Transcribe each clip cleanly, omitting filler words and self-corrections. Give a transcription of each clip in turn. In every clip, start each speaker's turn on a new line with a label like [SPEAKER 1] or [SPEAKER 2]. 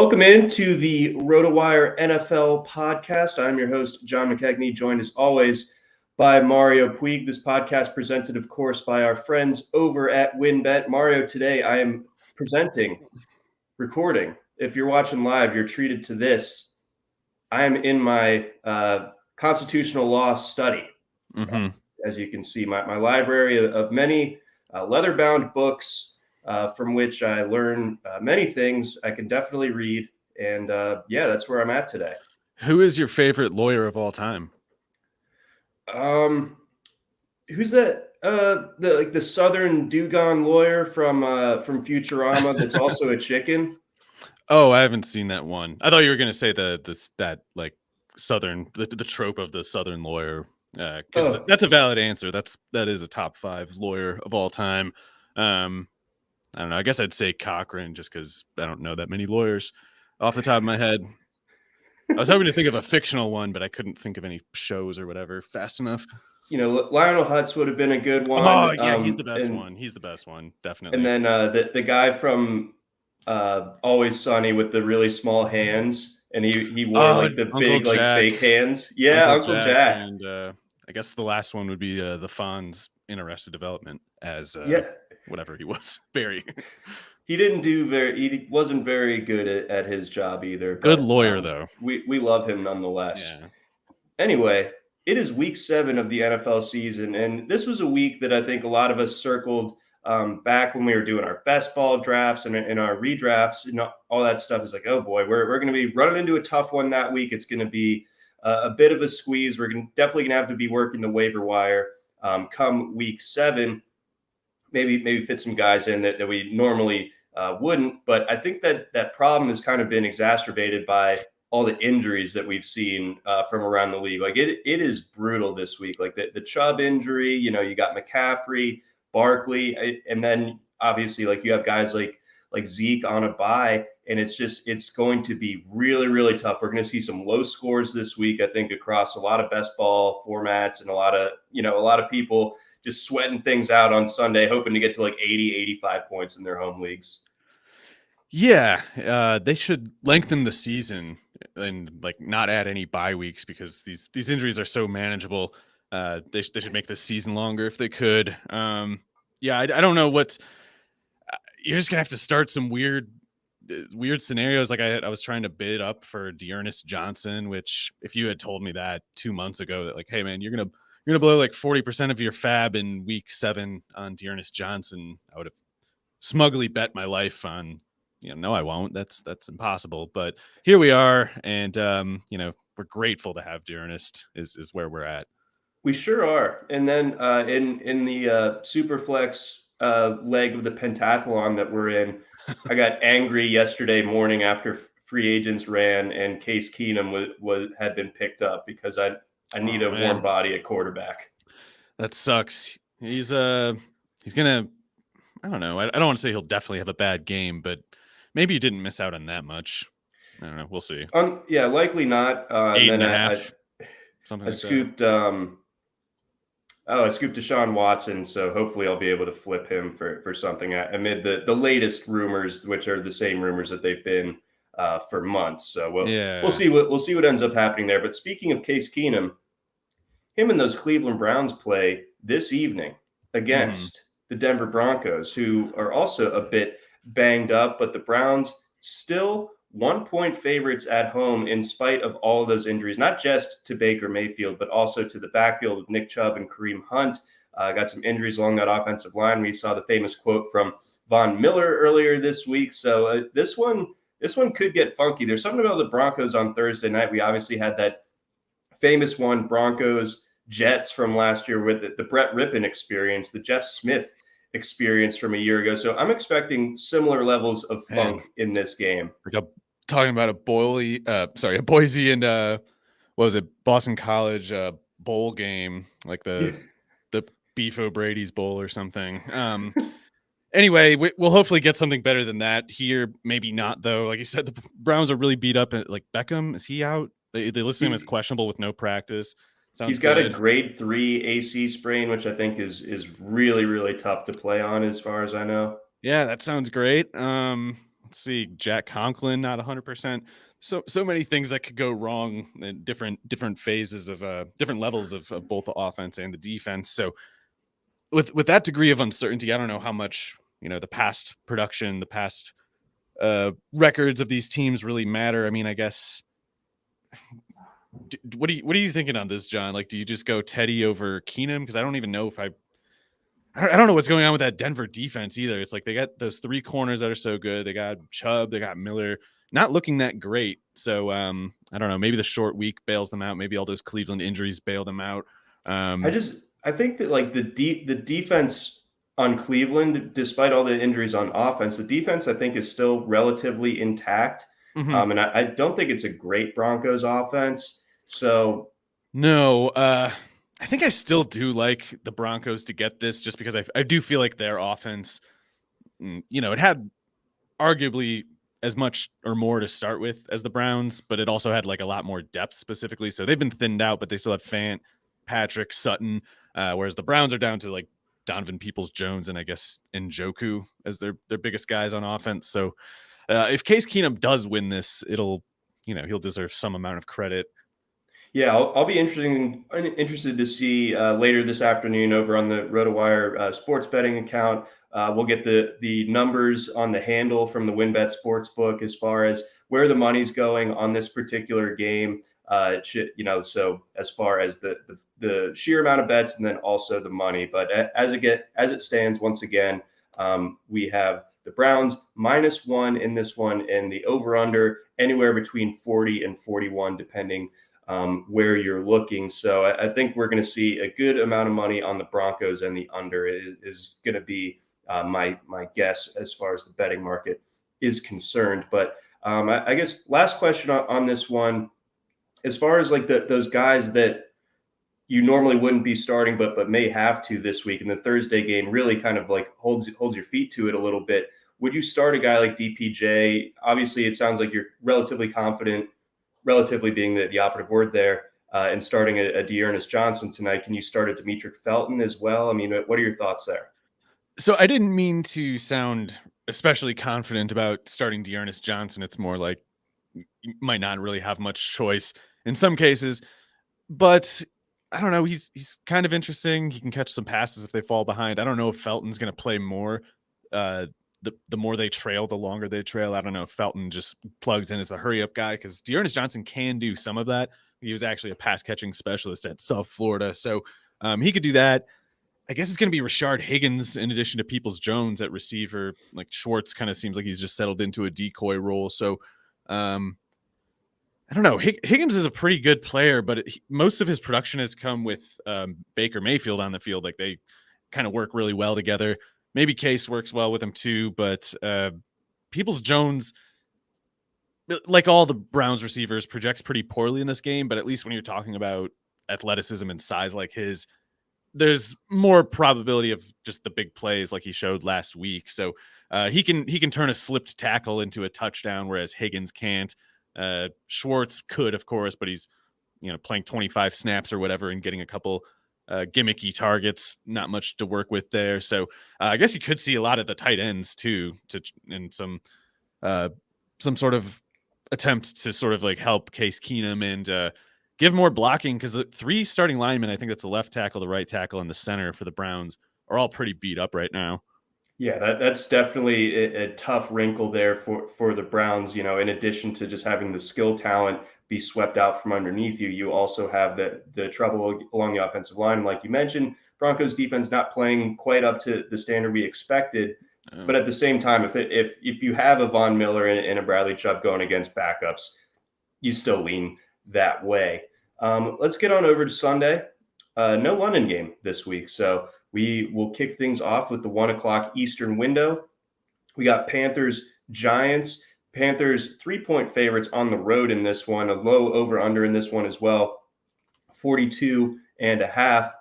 [SPEAKER 1] Welcome into the Rotowire NFL podcast. I'm your host, John McKechnie, joined as always by Mario Puig. This podcast presented, of course, by our friends over at WinBet. Mario, today I am recording. If you're watching live, you're treated to this. I am in my constitutional law study. As you can see, my library of many leather-bound books from which I learn many things. I can definitely read. And that's where I'm at today.
[SPEAKER 2] Who is your favorite lawyer of all time?
[SPEAKER 1] Who's that? The Southern Dugan lawyer from Futurama that's also a chicken.
[SPEAKER 2] Oh, I haven't seen that one. I thought you were going to say that Southern the trope of the Southern lawyer. Because that's a valid answer. That is a top 5 lawyer of all time. I don't know. I guess I'd say Cochran just because I don't know that many lawyers off the top of my head. I was hoping to think of a fictional one, but I couldn't think of any shows or whatever fast enough.
[SPEAKER 1] You know, Lionel Hutz would have been a good one.
[SPEAKER 2] Oh, yeah, he's the best one. He's the best one, definitely.
[SPEAKER 1] And then the guy from Always Sunny with the really small hands, and he wore the Uncle big Jack. Fake hands. Yeah, Uncle Jack.
[SPEAKER 2] And I guess the last one would be the Fonz in Arrested Development as whatever he was, Barry.
[SPEAKER 1] He wasn't very good at his job either.
[SPEAKER 2] Good lawyer though.
[SPEAKER 1] We love him nonetheless.
[SPEAKER 2] Yeah.
[SPEAKER 1] Anyway, it is week 7 of the NFL season, and this was a week that I think a lot of us circled back when we were doing our best ball drafts and our redrafts and all that stuff. Is like, oh boy, we're going to be running into a tough one that week. It's going to be a bit of a squeeze. We're definitely going to have to be working the waiver wire come week 7. Maybe fit some guys in that we normally wouldn't. But I think that problem has kind of been exacerbated by all the injuries that we've seen from around the league. Like it is brutal this week. Like the Chubb injury, you got McCaffrey, Barkley, and then obviously like you have guys like Zeke on a bye, and it's going to be really, really tough. We're going to see some low scores this week, I think, across a lot of best ball formats and a lot of people just sweating things out on Sunday, hoping to get to like 80, 85 points in their home leagues.
[SPEAKER 2] Yeah, they should lengthen the season and like not add any bye weeks because these injuries are so manageable. They should make the season longer if they could. I don't know what you're just gonna have to start some weird scenarios. Like I was trying to bid up for Dearness Johnson, which if you had told me that 2 months ago that like, hey man, you're gonna blow like 40% of your fab in week 7 on Dearness Johnson, I would have smugly bet my life on. No, I won't. That's impossible. But here we are, and we're grateful to have Dearness is where we're at.
[SPEAKER 1] We sure are. And then in the Superflex leg of the pentathlon that we're in, I got angry yesterday morning after free agents ran and Case Keenum had been picked up because I need a warm body at quarterback.
[SPEAKER 2] That sucks. He's gonna. I don't know. I don't want to say he'll definitely have a bad game, but maybe you didn't miss out on that much. I don't know. We'll see.
[SPEAKER 1] Likely not.
[SPEAKER 2] 8.5.
[SPEAKER 1] I scooped. I scooped Deshaun Watson, so hopefully I'll be able to flip him for something amid the latest rumors, which are the same rumors that they've been for months. So we'll see what ends up happening there. But speaking of Case Keenum, him and those Cleveland Browns play this evening against the Denver Broncos, who are also a bit banged up, but the Browns still 1-point favorites at home in spite of all of those injuries, not just to Baker Mayfield, but also to the backfield with Nick Chubb and Kareem Hunt. Got some injuries along that offensive line. We saw the famous quote from Von Miller earlier this week. So this one could get funky. There's something about the Broncos on Thursday night. We obviously had that famous one, Broncos Jets from last year with the Brett Rippon experience, the Jeff Smith experience from a year ago. So I'm expecting similar levels of funk in this game.
[SPEAKER 2] Talking about a Boise and what was it, Boston College bowl game, like the Beef O'Brady's Bowl or something. Anyway, we'll hopefully get something better than that here. Maybe not though. Like you said, the Browns are really beat up. Like Beckham, is he out? They list him as questionable with no practice.
[SPEAKER 1] He's got a grade 3 AC sprain, which I think is really, really tough to play on as far as I know.
[SPEAKER 2] Yeah, that sounds great. Let's see, Jack Conklin not 100%. So many things that could go wrong in different phases of different levels of both the offense and the defense. So with that degree of uncertainty, I don't know how much the past production, the past records of these teams really matter. I mean, I guess. What are you thinking on this, John? Like, do you just go Teddy over Keenum? Because I don't even know if I don't know what's going on with that Denver defense either. It's like they got those three corners that are so good. They got Chubb, they got Miller, not looking that great. So I don't know. Maybe the short week bails them out. Maybe all those Cleveland injuries bail them out.
[SPEAKER 1] I think that like the defense on Cleveland, despite all the injuries on offense, the defense I think is still relatively intact. And I don't think it's a great Broncos offense. So
[SPEAKER 2] no, I think I still do like the Broncos to get this, just because I do feel like their offense, it had arguably as much or more to start with as the Browns, but it also had like a lot more depth specifically. So they've been thinned out, but they still have Fant, Patrick, Sutton, whereas the Browns are down to like Donovan Peoples-Jones and I guess Njoku as their biggest guys on offense. So if Case Keenum does win this, he'll deserve some amount of credit.
[SPEAKER 1] Yeah, I'll be interested to see later this afternoon over on the Rotowire sports betting account. We'll get the numbers on the handle from the WinBet Sportsbook as far as where the money's going on this particular game. So as far as the sheer amount of bets and then also the money. But as it stands, once again, we have the Browns -1 in this one, and the over/under anywhere between 40 and 41, depending where you're looking. So I think we're going to see a good amount of money on the Broncos, and the under is going to be my guess as far as the betting market is concerned. But I guess last question on this one, as far as like those guys that you normally wouldn't be starting, but may have to this week, in the Thursday game really kind of like holds your feet to it a little bit. Would you start a guy like DPJ? Obviously, it sounds like you're relatively confident, relatively being the operative word there, and starting a Dearness Johnson tonight. Can you start a Demetric Felton as well? I mean, what are your thoughts there?
[SPEAKER 2] So I didn't mean to sound especially confident about starting Dearness Johnson. It's more like you might not really have much choice in some cases, but I don't know. He's kind of interesting. He can catch some passes if they fall behind. I don't know if Felton's going to play more. The more they trail, the longer they trail. I don't know if Felton just plugs in as the hurry up guy, because Dearness Johnson can do some of that. He was actually a pass catching specialist at South Florida, so he could do that. I guess it's going to be Rashard Higgins in addition to Peoples-Jones at receiver. Like Schwartz kind of seems like he's just settled into a decoy role. So I don't know. Higgins is a pretty good player, but most of his production has come with Baker Mayfield on the field. Like they kind of work really well together. Maybe Case works well with him too, but Peoples-Jones, like all the Browns receivers, projects pretty poorly in this game. But at least when you're talking about athleticism and size like his, there's more probability of just the big plays like he showed last week. So he can turn a slipped tackle into a touchdown, whereas Higgins can't. Schwartz could, of course, but he's playing 25 snaps or whatever and getting a couple gimmicky targets, not much to work with there. So I guess you could see a lot of the tight ends too, and some sort of attempt to sort of like help Case Keenum and give more blocking, because the three starting linemen, I think that's the left tackle, the right tackle, and the center for the Browns, are all pretty beat up right now.
[SPEAKER 1] Yeah, that's definitely a tough wrinkle there for the Browns. In addition to just having the skill talent be swept out from underneath you, you also have the trouble along the offensive line. Like you mentioned, Broncos defense not playing quite up to the standard we expected. But at the same time, if you have a Von Miller and a Bradley Chubb going against backups, you still lean that way. Let's get on over to Sunday. No London game this week, so we will kick things off with the 1:00 Eastern window. We got Panthers Giants. Panthers 3-point favorites on the road in this one. A low over/under in this one as well, 42.5. I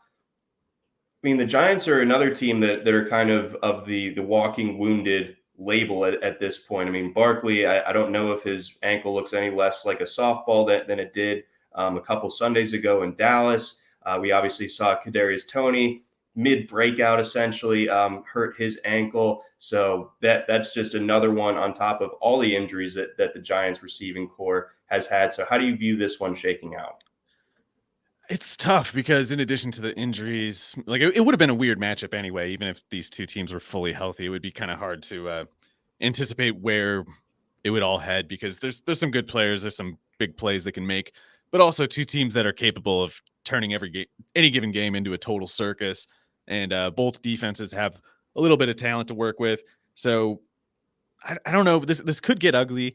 [SPEAKER 1] mean, the Giants are another team that are kind of the walking wounded label at this point. I mean, Barkley, I don't know if his ankle looks any less like a softball than it did a couple Sundays ago in Dallas. We obviously saw Kadarius Toney mid breakout, essentially, hurt his ankle. So that's just another one on top of all the injuries that the Giants receiving core has had. So how do you view this one shaking out?
[SPEAKER 2] It's tough because in addition to the injuries, like it would have been a weird matchup anyway. Even if these two teams were fully healthy, it would be kind of hard to anticipate where it would all head because there's some good players, there's some big plays they can make, but also two teams that are capable of turning any given game into a total circus, and both defenses have a little bit of talent to work with. So I don't know. This could get ugly.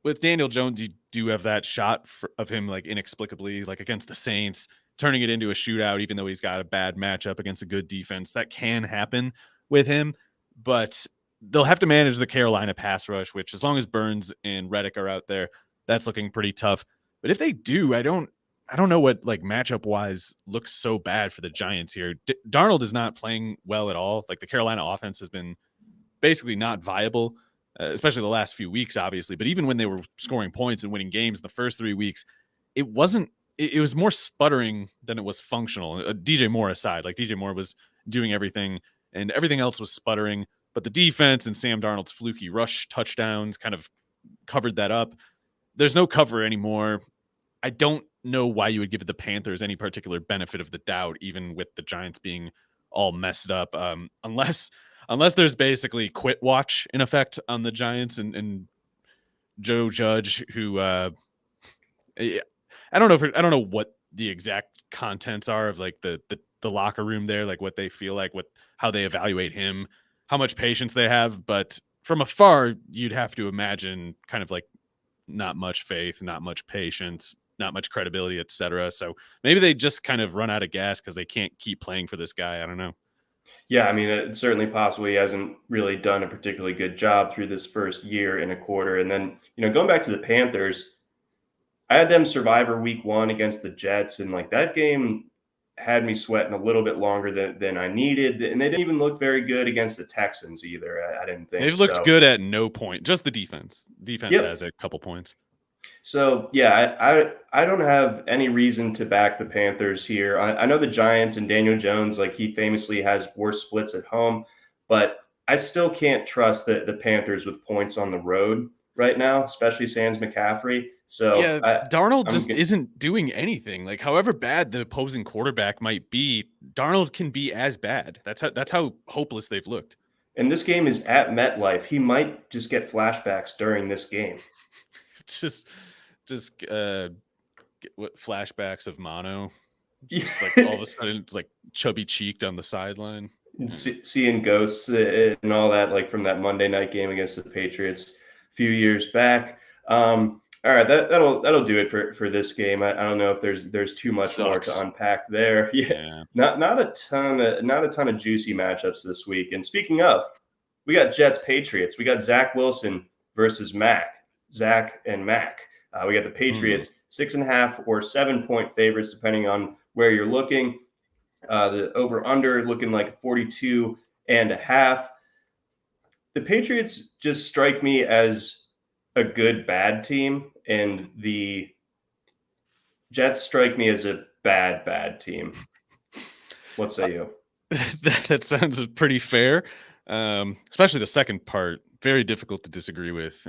[SPEAKER 2] With Daniel Jones, you do have that shot of him like inexplicably, like against the Saints, turning it into a shootout, even though he's got a bad matchup against a good defense. That can happen with him, but they'll have to manage the Carolina pass rush, which as long as Burns and Reddick are out there, that's looking pretty tough. But if they do, I don't know what like matchup wise looks so bad for the Giants here. Darnold is not playing well at all. Like the Carolina offense has been basically not viable, especially the last few weeks, obviously. But even when they were scoring points and winning games in the first 3 weeks, it wasn't. It was more sputtering than it was functional. DJ Moore aside, like DJ Moore was doing everything, and everything else was sputtering. But the defense and Sam Darnold's fluky rush touchdowns kind of covered that up. There's no cover anymore. I don't know why you would give the Panthers any particular benefit of the doubt, even with the Giants being all messed up, unless there's basically quit watch in effect on the Giants and Joe Judge, who I don't know what the exact contents are of like the locker room there, like what they feel like, how they evaluate him, how much patience they have. But from afar, you'd have to imagine kind of like not much faith, not much patience, not much credibility, etc. So maybe they just kind of run out of gas because they can't keep playing for this guy. I don't know.
[SPEAKER 1] Yeah, I mean, it's certainly possible he hasn't really done a particularly good job through this first year and a quarter. And then, going back to the Panthers, I had them Survivor week 1 against the Jets, and like that game had me sweating a little bit longer than I needed. And they didn't even look very good against the Texans either. I didn't think
[SPEAKER 2] they've looked good at no point. Just the defense. Defense
[SPEAKER 1] Yep.
[SPEAKER 2] has a couple points.
[SPEAKER 1] So yeah, I don't have any reason to back the Panthers here. I know the Giants and Daniel Jones, like he famously has worse splits at home, but I still can't trust the Panthers with points on the road right now, especially sans McCaffrey. So
[SPEAKER 2] yeah, Darnold isn't doing anything. Like however bad the opposing quarterback might be, Darnold can be as bad. That's how hopeless they've looked.
[SPEAKER 1] And this game is at MetLife. He might just get flashbacks during this game.
[SPEAKER 2] just what flashbacks of Mono. Just like all of a sudden it's like chubby cheeked on the sideline.
[SPEAKER 1] Seeing ghosts and all that, like from that Monday night game against the Patriots a few years back. All right, that'll do it for this game. I don't know if there's too much more to unpack there. Yeah. Not a ton of juicy matchups this week. And speaking of, we got Jets Patriots. We got Zach Wilson versus Zach and Mac. We got the Patriots 6.5 or 7-point favorites, depending on where you're looking. The over/under looking like 42.5. The Patriots just strike me as a good bad team, and the Jets strike me as a bad team. What say you?
[SPEAKER 2] That sounds pretty fair, especially the second part. Very difficult to disagree with.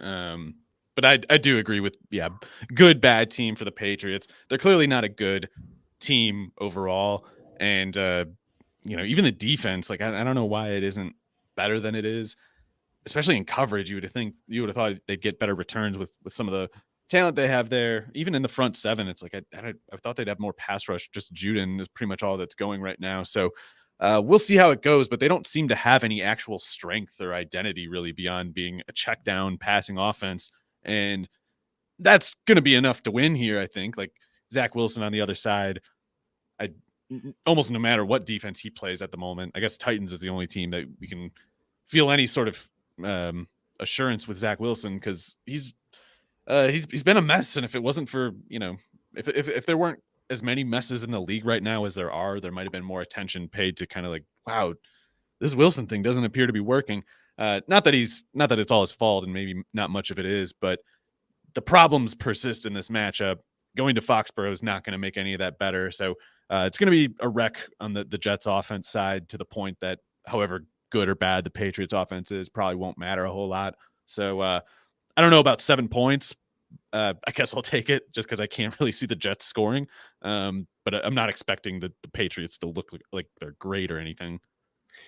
[SPEAKER 2] But I do agree with, good bad team for the Patriots. They're clearly not a good team overall. And, even the defense, like, I don't know why it isn't better than it is, especially in coverage. You would have thought they'd get better returns with some of the talent they have there. Even in the front seven, it's like, I thought they'd have more pass rush. Just Juden is pretty much all that's going right now. So we'll see how it goes, but they don't seem to have any actual strength or identity really beyond being a check down passing offense. And that's going to be enough to win here, I think. Like Zach Wilson on the other side, almost no matter what defense he plays at the moment, I guess Titans is the only team that we can feel any sort of assurance with Zach Wilson, because he's been a mess. And if it wasn't for, if there weren't as many messes in the league right now as there might have been more attention paid to kind of like, wow, this Wilson thing doesn't appear to be working. Not that it's all his fault, and maybe not much of it is, but the problems persist in this matchup. Going to Foxborough is not going to make any of that better. So It's going to be a wreck on the Jets offense side, to the point that however good or bad the Patriots offense is probably won't matter a whole lot. So I don't know about 7 points. I guess I'll take it just because I can't really see the Jets scoring. But I'm not expecting the Patriots to look like they're great or anything.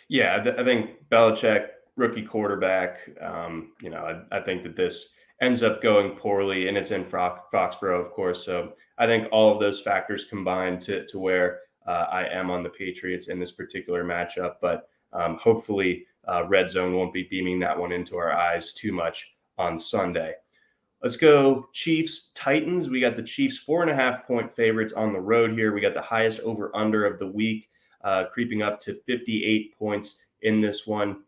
[SPEAKER 1] Yeah, I think Belichick, rookie quarterback. I think that this ends up going poorly, and it's in Foxborough, of course. So I think all of those factors combine to where I am on the Patriots in this particular matchup. But hopefully, Red Zone won't be beaming that one into our eyes too much on Sunday. Let's go Chiefs Titans. We got the Chiefs 4.5-point favorites on the road here. We got the highest over under of the week, creeping up to 58 points in this one.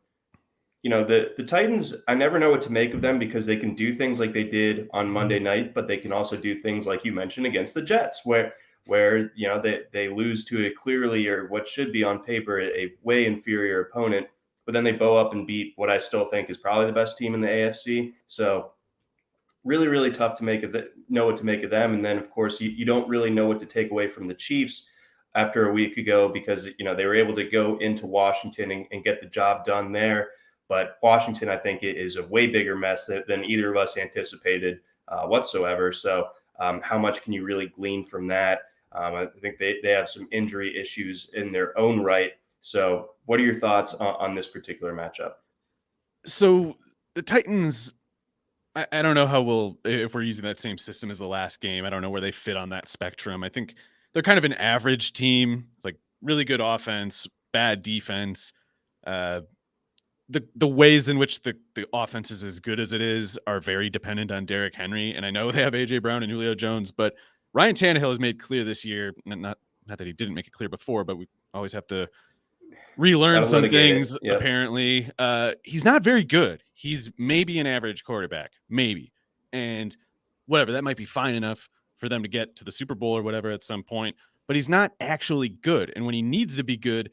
[SPEAKER 1] The Titans, I never know what to make of them because they can do things like they did on Monday night, but they can also do things like you mentioned against the Jets, where they lose to a clearly, or what should be on paper, a way inferior opponent, but then they bow up and beat what I still think is probably the best team in the AFC. So really, really tough to know what to make of them. And then, of course, you don't really know what to take away from the Chiefs after a week ago because, they were able to go into Washington and get the job done there. But Washington, I think, is a way bigger mess than either of us anticipated whatsoever. So how much can you really glean from that? I think they have some injury issues in their own right. So what are your thoughts on this particular matchup?
[SPEAKER 2] So the Titans, I don't know if we're using that same system as the last game. I don't know where they fit on that spectrum. I think they're kind of an average team. It's like really good offense, bad defense. The ways in which the offense is as good as it is are very dependent on Derrick Henry. And I know they have AJ Brown and Julio Jones, but Ryan Tannehill has made clear this year, not that he didn't make it clear before, but we always have to relearn some things. Yep. Apparently, he's not very good. He's maybe an average quarterback, maybe. And whatever, that might be fine enough for them to get to the Super Bowl or whatever at some point, but he's not actually good. And when he needs to be good,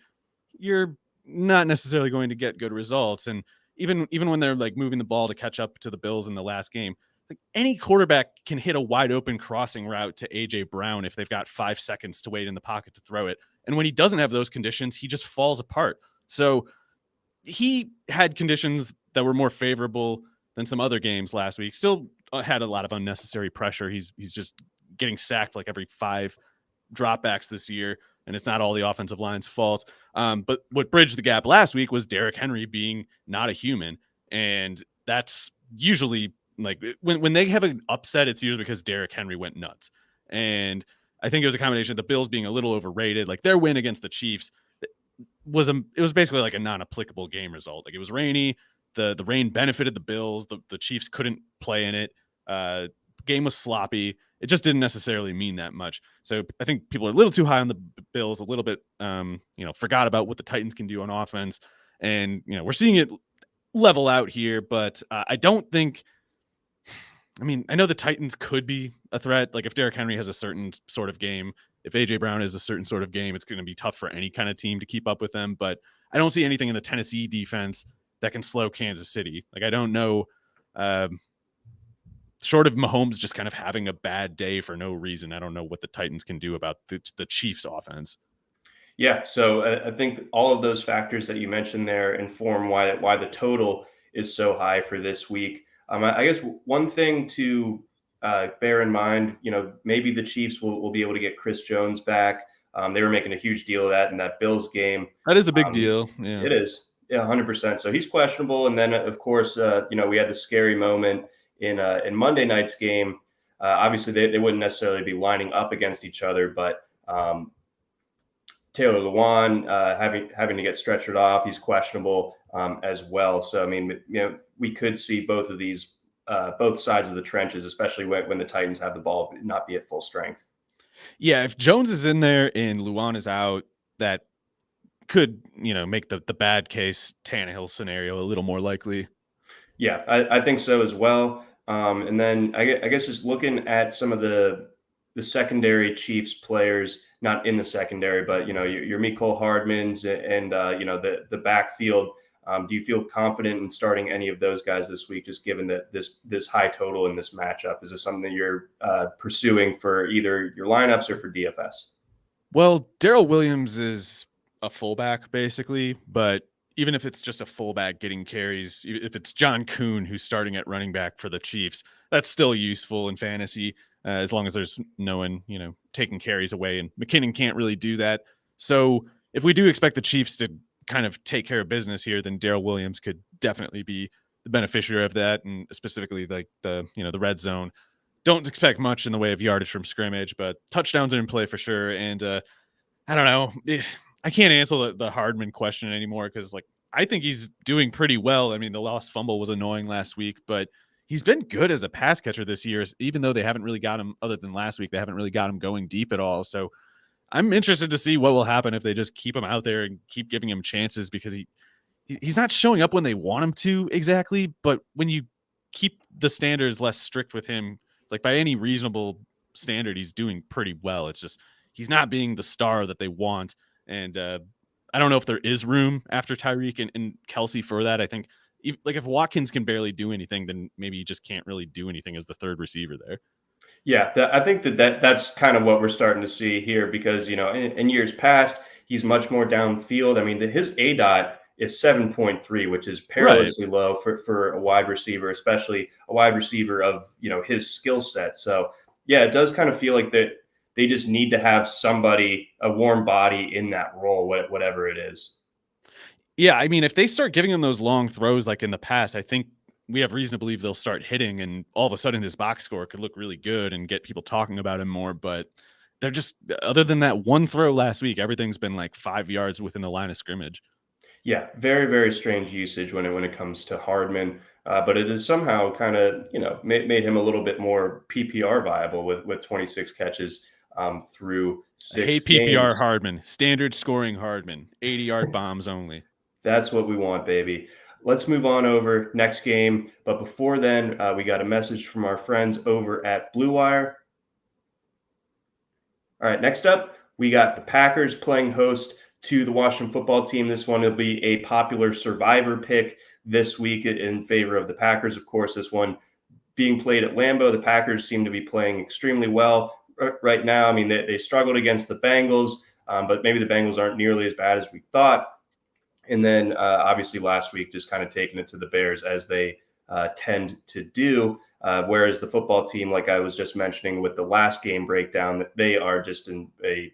[SPEAKER 2] you're not necessarily going to get good results. And even when they're like moving the ball to catch up to the Bills in the last game, like any quarterback can hit a wide open crossing route to AJ Brown if they've got 5 seconds to wait in the pocket to throw it. And when he doesn't have those conditions, he just falls apart. So he had conditions that were more favorable than some other games last week. Still had a lot of unnecessary pressure. He's just getting sacked like every 5 dropbacks this year, and it's not all the offensive line's fault. But what bridged the gap last week was Derrick Henry being not a human. And that's usually like when they have an upset, it's usually because Derrick Henry went nuts. And I think it was a combination of the Bills being a little overrated. Like their win against the Chiefs it was basically like a non-applicable game result. Like it was rainy. The rain benefited the Bills. The Chiefs couldn't play in it. Game was sloppy. It just didn't necessarily mean that much. So I think people are a little too high on the Bills, a little bit, forgot about what the Titans can do on offense. And, we're seeing it level out here, but I don't think, I know the Titans could be a threat. Like if Derrick Henry has a certain sort of game, if AJ Brown is a certain sort of game, it's going to be tough for any kind of team to keep up with them. But I don't see anything in the Tennessee defense that can slow Kansas City. Like I don't know, short of Mahomes just kind of having a bad day for no reason, I don't know what the Titans can do about the Chiefs offense.
[SPEAKER 1] Yeah, so I think all of those factors that you mentioned there inform why the total is so high for this week. I guess one thing to bear in mind, maybe the Chiefs will be able to get Chris Jones back. They were making a huge deal of that in that Bills game.
[SPEAKER 2] That is a big deal. Yeah,
[SPEAKER 1] it is. Yeah, 100%. So he's questionable. And then, of course, we had the scary moment in Monday night's game. Obviously, they wouldn't necessarily be lining up against each other, but Taylor Lewan having to get stretchered off, he's questionable as well. So, we could see both of these, both sides of the trenches, especially when the Titans have the ball not be at full strength.
[SPEAKER 2] Yeah, if Jones is in there and Lewan is out, that could, make the bad case Tannehill scenario a little more likely.
[SPEAKER 1] Yeah, I think so as well. And then I guess just looking at some of the secondary Chiefs players, not in the secondary, but your Mecole Hardmans and the backfield. Do you feel confident in starting any of those guys this week, just given that this high total in this matchup? Is this something that you're pursuing for either your lineups or for DFS?
[SPEAKER 2] Well, Daryl Williams is a fullback basically, but even if it's just a fullback getting carries, if it's John Kuhn who's starting at running back for the Chiefs, that's still useful in fantasy as long as there's no one, taking carries away. And McKinnon can't really do that. So if we do expect the Chiefs to kind of take care of business here, then Daryl Williams could definitely be the beneficiary of that, and specifically like the red zone. Don't expect much in the way of yardage from scrimmage, but touchdowns are in play for sure. And I don't know. I can't answer the Hardman question anymore because, like, I think he's doing pretty well. I mean, the lost fumble was annoying last week, but he's been good as a pass catcher this year, even though they haven't really got him, other than last week, they haven't really got him going deep at all. So I'm interested to see what will happen if they just keep him out there and keep giving him chances, because he's not showing up when they want him to exactly. But when you keep the standards less strict with him, like by any reasonable standard, he's doing pretty well. It's just he's not being the star that they want. And I don't know if there is room after Tyreek and Kelsey for that. I think if Watkins can barely do anything, then maybe you just can't really do anything as the third receiver there.
[SPEAKER 1] Yeah, I think that's kind of what we're starting to see here because, in years past, he's much more downfield. I mean, his ADOT is 7.3, which is perilously low for a wide receiver, especially a wide receiver of, his skill set. So, yeah, it does kind of feel like that they just need to have somebody, a warm body in that role, whatever it is.
[SPEAKER 2] Yeah, I mean, if they start giving him those long throws like in the past, I think we have reason to believe they'll start hitting, and all of a sudden his box score could look really good and get people talking about him more. But they're just, other than that one throw last week, everything's been like 5 yards within the line of scrimmage.
[SPEAKER 1] Yeah, very, very strange usage when it comes to Hardman. But it has somehow kind of, made him a little bit more PPR viable with 26 catches through
[SPEAKER 2] Hey,
[SPEAKER 1] 6
[SPEAKER 2] PPR
[SPEAKER 1] games.
[SPEAKER 2] Hardman, standard scoring Hardman, 80-yard bombs only.
[SPEAKER 1] That's what we want, baby. Let's move on over next game. But before then, we got a message from our friends over at Blue Wire. All right, next up, we got the Packers playing host to the Washington football team. This one will be a popular survivor pick this week in favor of the Packers. Of course, this one being played at Lambeau. The Packers seem to be playing extremely well right now. I mean, they struggled against the Bengals, but maybe the Bengals aren't nearly as bad as we thought. And then obviously last week, just kind of taking it to the Bears as they tend to do. Whereas the football team, like I was just mentioning with the last game breakdown, they are just in a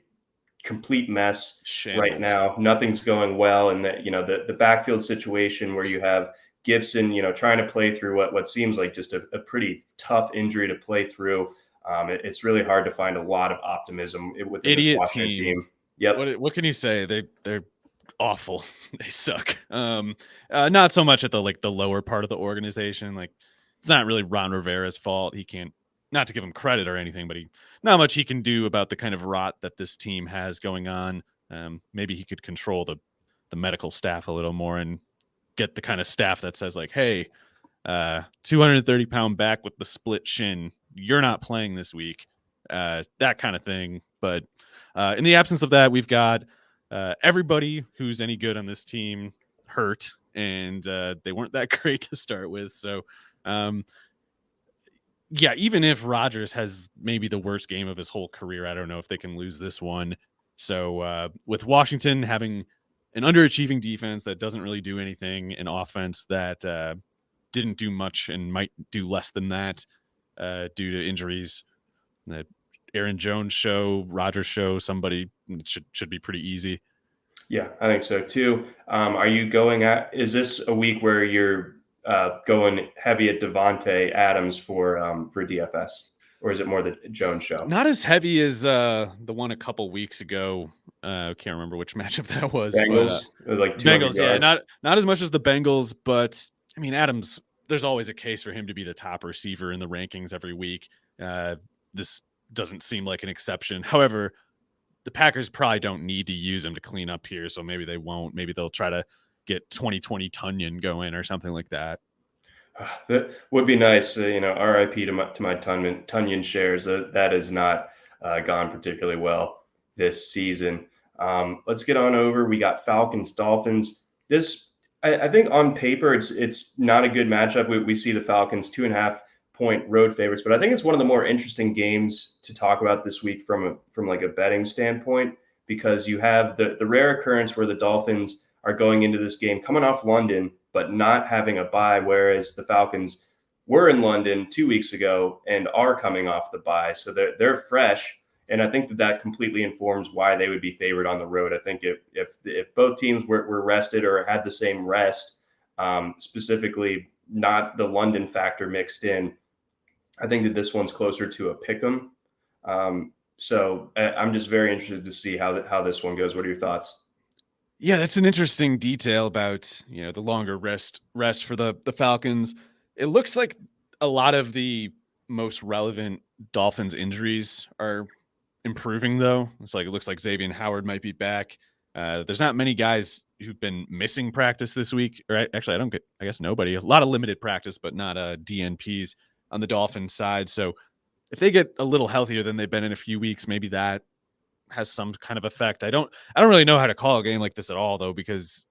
[SPEAKER 1] complete mess right now. Nothing's going well. And that, the backfield situation where you have Gibson, trying to play through what seems like just a pretty tough injury to play through. It's really hard to find a lot of optimism within this Washington team. Yep.
[SPEAKER 2] What can you say? They're awful. They suck. Not so much at the lower part of the organization. Like, it's not really Ron Rivera's fault. He can't, not to give him credit or anything, but not much he can do about the kind of rot that this team has going on. Maybe he could control the medical staff a little more and get the kind of staff that says like, hey, 230-pound back with the split shin, you're not playing this week. That kind of thing. But in the absence of that, we've got everybody who's any good on this team hurt, and they weren't that great to start with. So, yeah, even if Rodgers has maybe the worst game of his whole career, I don't know if they can lose this one. So with Washington having an underachieving defense that doesn't really do anything, an offense that didn't do much and might do less than that due to injuries, the Aaron Jones show, Rodgers show, somebody should be pretty easy.
[SPEAKER 1] Yeah, I think so too. Are you is this a week where you're going heavy at Devontae Adams for DFS, or is it more the Jones show?
[SPEAKER 2] Not as heavy as the one a couple weeks ago. I can't remember which matchup that was.
[SPEAKER 1] Bengals,
[SPEAKER 2] but,
[SPEAKER 1] like
[SPEAKER 2] Bengals, yeah,
[SPEAKER 1] yards.
[SPEAKER 2] not as much as the Bengals, but I mean, Adams, there's always a case for him to be the top receiver in the rankings every week. This doesn't seem like an exception. However, the Packers probably don't need to use him to clean up here, so maybe they won't. Maybe they'll try to get 2020 Tunyon going or something like that.
[SPEAKER 1] That would be nice. RIP to my Tunyon shares. That has not gone particularly well this season. Let's get on over. We got Falcons Dolphins. This, I think on paper, it's not a good matchup. We see the Falcons 2.5-point road favorites, but I think it's one of the more interesting games to talk about this week from like a betting standpoint. because you have the rare occurrence where the Dolphins are going into this game coming off London, but not having a bye, whereas the Falcons were in London 2 weeks ago and are coming off the bye. So they're fresh. And I think that completely informs why they would be favored on the road. I think if both teams were rested or had the same rest, specifically not the London factor mixed in, I think that this one's closer to a pick 'em. So I'm just very interested to see how this one goes. What are your thoughts?
[SPEAKER 2] Yeah, that's an interesting detail about, the longer rest for the Falcons. It looks like a lot of the most relevant Dolphins injuries are improving, though. It looks like Xavier Howard might be back. There's not many guys who've been missing practice this week, or actually, I guess nobody. A lot of limited practice, but not DNPs on the Dolphins side. So if they get a little healthier than they've been in a few weeks, maybe that has some kind of effect. I don't really know how to call a game like this at all, though, because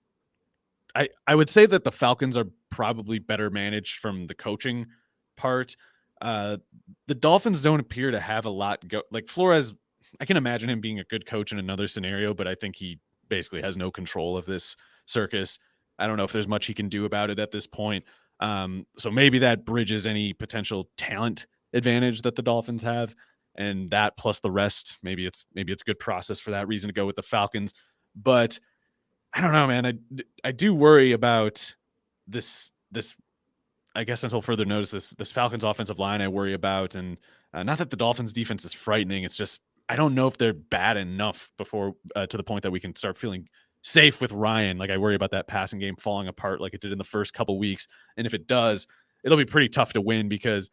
[SPEAKER 2] I would say that the Falcons are probably better managed from the coaching part. The Dolphins don't appear to have a lot go. Like Flores, I can imagine him being a good coach in another scenario, but I think he basically has no control of this circus. I don't know if there's much he can do about it at this point. So maybe that bridges any potential talent advantage that the Dolphins have, and that plus the rest, maybe it's good process for that reason to go with the Falcons. But I don't know, man. I do worry about this. I guess until further notice, this Falcons offensive line I worry about, and not that the Dolphins defense is frightening. It's just I don't know if they're bad enough before to the point that we can start feeling safe with Ryan. Like I worry about that passing game falling apart like it did in the first couple weeks, and if it does, it'll be pretty tough to win because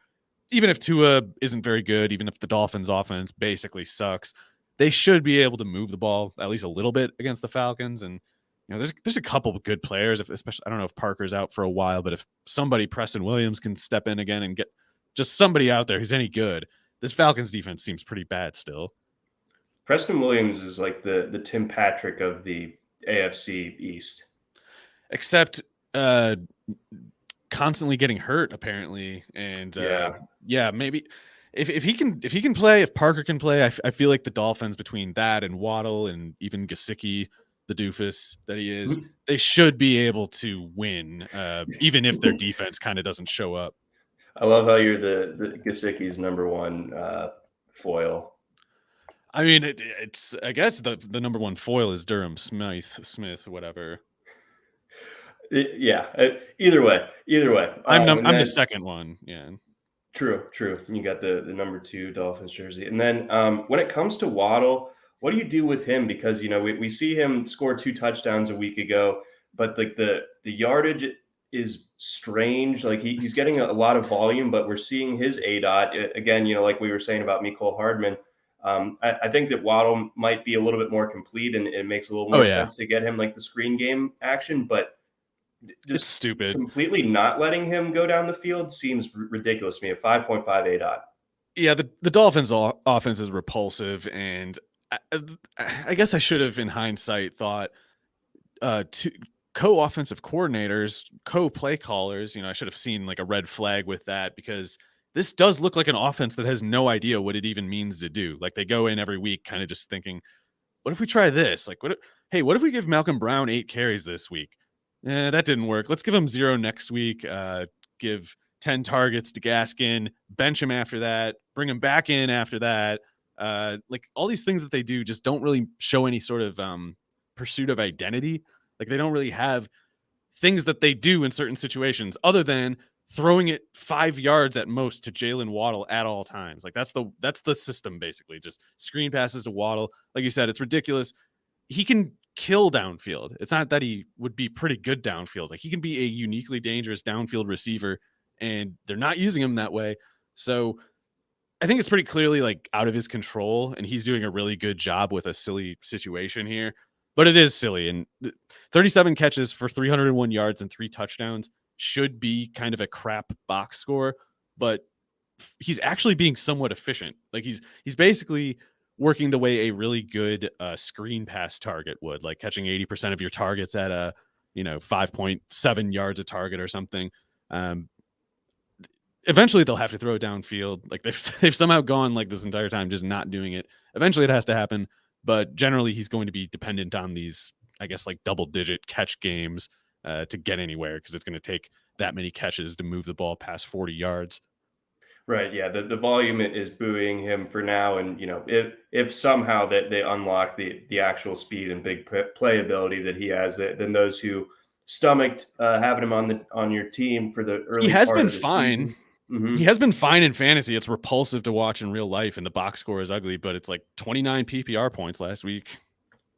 [SPEAKER 2] even if Tua isn't very good, even if the Dolphins offense basically sucks, they should be able to move the ball at least a little bit against the Falcons. And there's a couple of good players. Especially, I don't know if Parker's out for a while, but if somebody, Preston Williams, can step in again and get just somebody out there who's any good, this Falcons defense seems pretty bad still.
[SPEAKER 1] Preston Williams is like the Tim Patrick of the AFC East,
[SPEAKER 2] except constantly getting hurt apparently, and maybe if he can play, if Parker can play, I feel like the Dolphins, between that and Waddle and even Gesicki, the doofus that he is, they should be able to win, even if their defense kind of doesn't show up.
[SPEAKER 1] I love how you're the Gesicki's number one foil.
[SPEAKER 2] I mean, it's I guess the number one foil is Durham Smith, whatever.
[SPEAKER 1] Either way.
[SPEAKER 2] I'm the second one. Yeah.
[SPEAKER 1] True. You got the number 2 Dolphins jersey. And then when it comes to Waddle, what do you do with him? Because, we see him score 2 touchdowns a week ago, but like the yardage is strange. Like he's getting a lot of volume, but we're seeing his ADOT again, like we were saying about Mecole Hardman. I think that Waddle might be a little bit more complete, and it makes a little more sense to get him like the screen game action, but
[SPEAKER 2] it's stupid.
[SPEAKER 1] Completely not letting him go down the field seems ridiculous to me. A 5.5 ADOT.
[SPEAKER 2] Yeah, the Dolphins' offense is repulsive, and I guess I should have, in hindsight, thought to co-offensive coordinators, co-play callers. I should have seen like a red flag with that, because this does look like an offense that has no idea what it even means to do. Like they go in every week kind of just thinking, what if we try this? Like, what if we give Malcolm Brown 8 carries this week? That didn't work. Let's give him 0 next week. Give 10 targets to Gaskin, bench him after that, bring him back in after that. Like all these things that they do just don't really show any sort of pursuit of identity. Like they don't really have things that they do in certain situations other than throwing it 5 yards at most to Jalen Waddle at all times. Like that's the system, basically. Just screen passes to Waddle. Like you said, it's ridiculous. He can kill downfield. It's not that he would be pretty good downfield. Like he can be a uniquely dangerous downfield receiver, and they're not using him that way. So I think it's pretty clearly like out of his control, and he's doing a really good job with a silly situation here. But it is silly, and 37 catches for 301 yards and 3 touchdowns should be kind of a crap box score, but he's actually being somewhat efficient. Like he's basically working the way a really good screen pass target would, like catching 80% of your targets at 5.7 yards a target or something. Eventually they'll have to throw it downfield. Like they've somehow gone like this entire time just not doing it. Eventually it has to happen, but generally he's going to be dependent on these, I guess, like double-digit catch games to get anywhere, because it's going to take that many catches to move the ball past 40 yards.
[SPEAKER 1] Right. Yeah. The volume is buoying him for now. And, if somehow that they unlock the actual speed and big playability that he has, then those who stomached having him on your team for the
[SPEAKER 2] He
[SPEAKER 1] early
[SPEAKER 2] has
[SPEAKER 1] part
[SPEAKER 2] been
[SPEAKER 1] of the
[SPEAKER 2] fine.
[SPEAKER 1] season. Mm-hmm.
[SPEAKER 2] He has been fine in fantasy. It's repulsive to watch in real life, and the box score is ugly, but it's like 29 PPR points last week.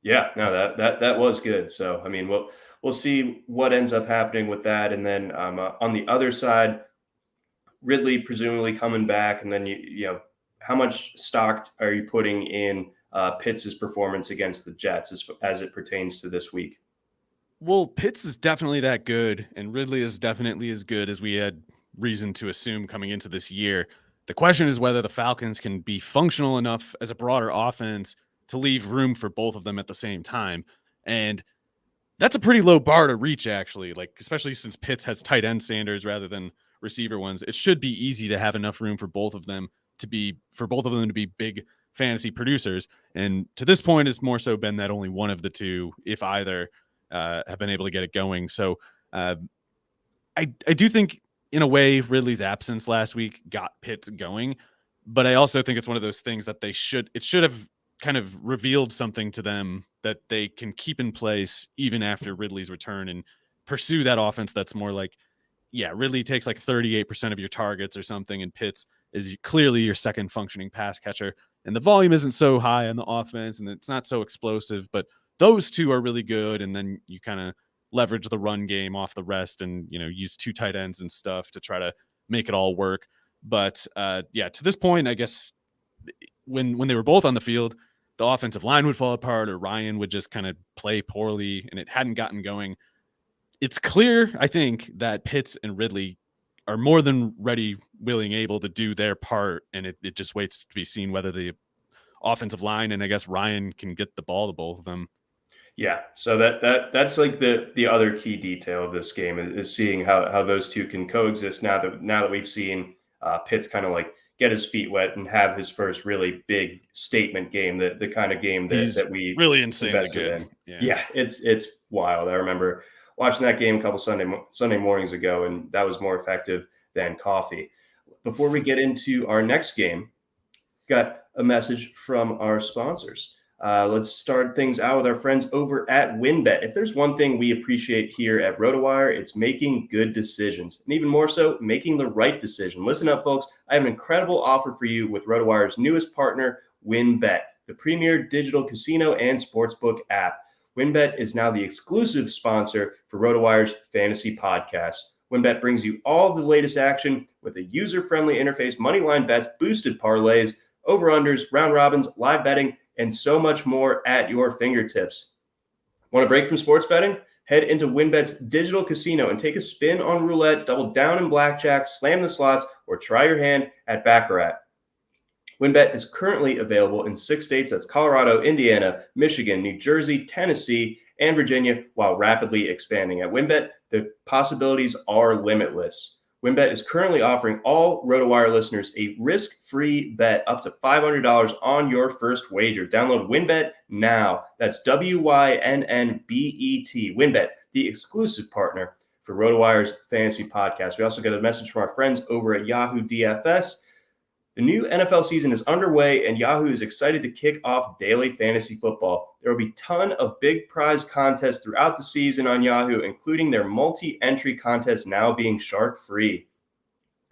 [SPEAKER 1] Yeah, no, that was good. So, I mean, we'll see what ends up happening with that. And then on the other side, Ridley presumably coming back, and then how much stock are you putting in Pitts' performance against the Jets as it pertains to this week?
[SPEAKER 2] Well, Pitts is definitely that good, and Ridley is definitely as good as we had reason to assume coming into this year. The question is whether the Falcons can be functional enough as a broader offense to leave room for both of them at the same time. And that's a pretty low bar to reach, actually, like, especially since Pitts has tight end standards rather than receiver ones. It should be easy to have enough room for both of them to be big fantasy producers. And to this point, it's more so been that only one of the two, if either, have been able to get it going. So I do think, in a way, Ridley's absence last week got Pitts going, but I also think it's one of those things that it should have kind of revealed something to them that they can keep in place even after Ridley's return and pursue that offense that's more like, yeah, Ridley takes like 38% of your targets or something, and Pitts is clearly your second functioning pass catcher, and the volume isn't so high on the offense and it's not so explosive, but those two are really good. And then you kind of leverage the run game off the rest and, use two tight ends and stuff to try to make it all work. But to this point, I guess when they were both on the field, the offensive line would fall apart or Ryan would just kind of play poorly and it hadn't gotten going. It's clear, I think, that Pitts and Ridley are more than ready, willing, able to do their part. And it just waits to be seen whether the offensive line and I guess Ryan can get the ball to both of them.
[SPEAKER 1] Yeah, so that's like the other key detail of this game is seeing how those two can coexist now that we've seen Pitts kind of like get his feet wet and have his first really big statement game, the kind of game that we
[SPEAKER 2] really insanely
[SPEAKER 1] good
[SPEAKER 2] in.
[SPEAKER 1] Yeah, it's wild. I remember watching that game a couple Sunday mornings ago, and that was more effective than coffee. Before we get into our next game, got a message from our sponsors. Let's start things out with our friends over at WynnBET. If there's one thing we appreciate here at Rotowire, it's making good decisions, and even more so, making the right decision. Listen up, folks. I have an incredible offer for you with Rotowire's newest partner, WynnBET, the premier digital casino and sportsbook app. WynnBET is now the exclusive sponsor for Rotowire's fantasy podcast. WynnBET brings you all the latest action with a user-friendly interface, moneyline bets, boosted parlays, over-unders, round robins, live betting, and so much more at your fingertips. Want a break from sports betting? Head into WynnBET's digital casino and take a spin on roulette, double down in blackjack, slam the slots, or try your hand at Baccarat. WynnBET is currently available in 6 states. That's Colorado, Indiana, Michigan, New Jersey, Tennessee, and Virginia, while rapidly expanding. At WynnBET, the possibilities are limitless. WynnBET is currently offering all Rotowire listeners a risk-free bet up to $500 on your first wager. Download WynnBET now. That's WYNNBET. WynnBET, the exclusive partner for Rotowire's fantasy podcast. We also got a message from our friends over at Yahoo DFS. The new NFL season is underway, and Yahoo is excited to kick off daily fantasy football. There will be a ton of big prize contests throughout the season on Yahoo, including their multi-entry contest now being shark-free.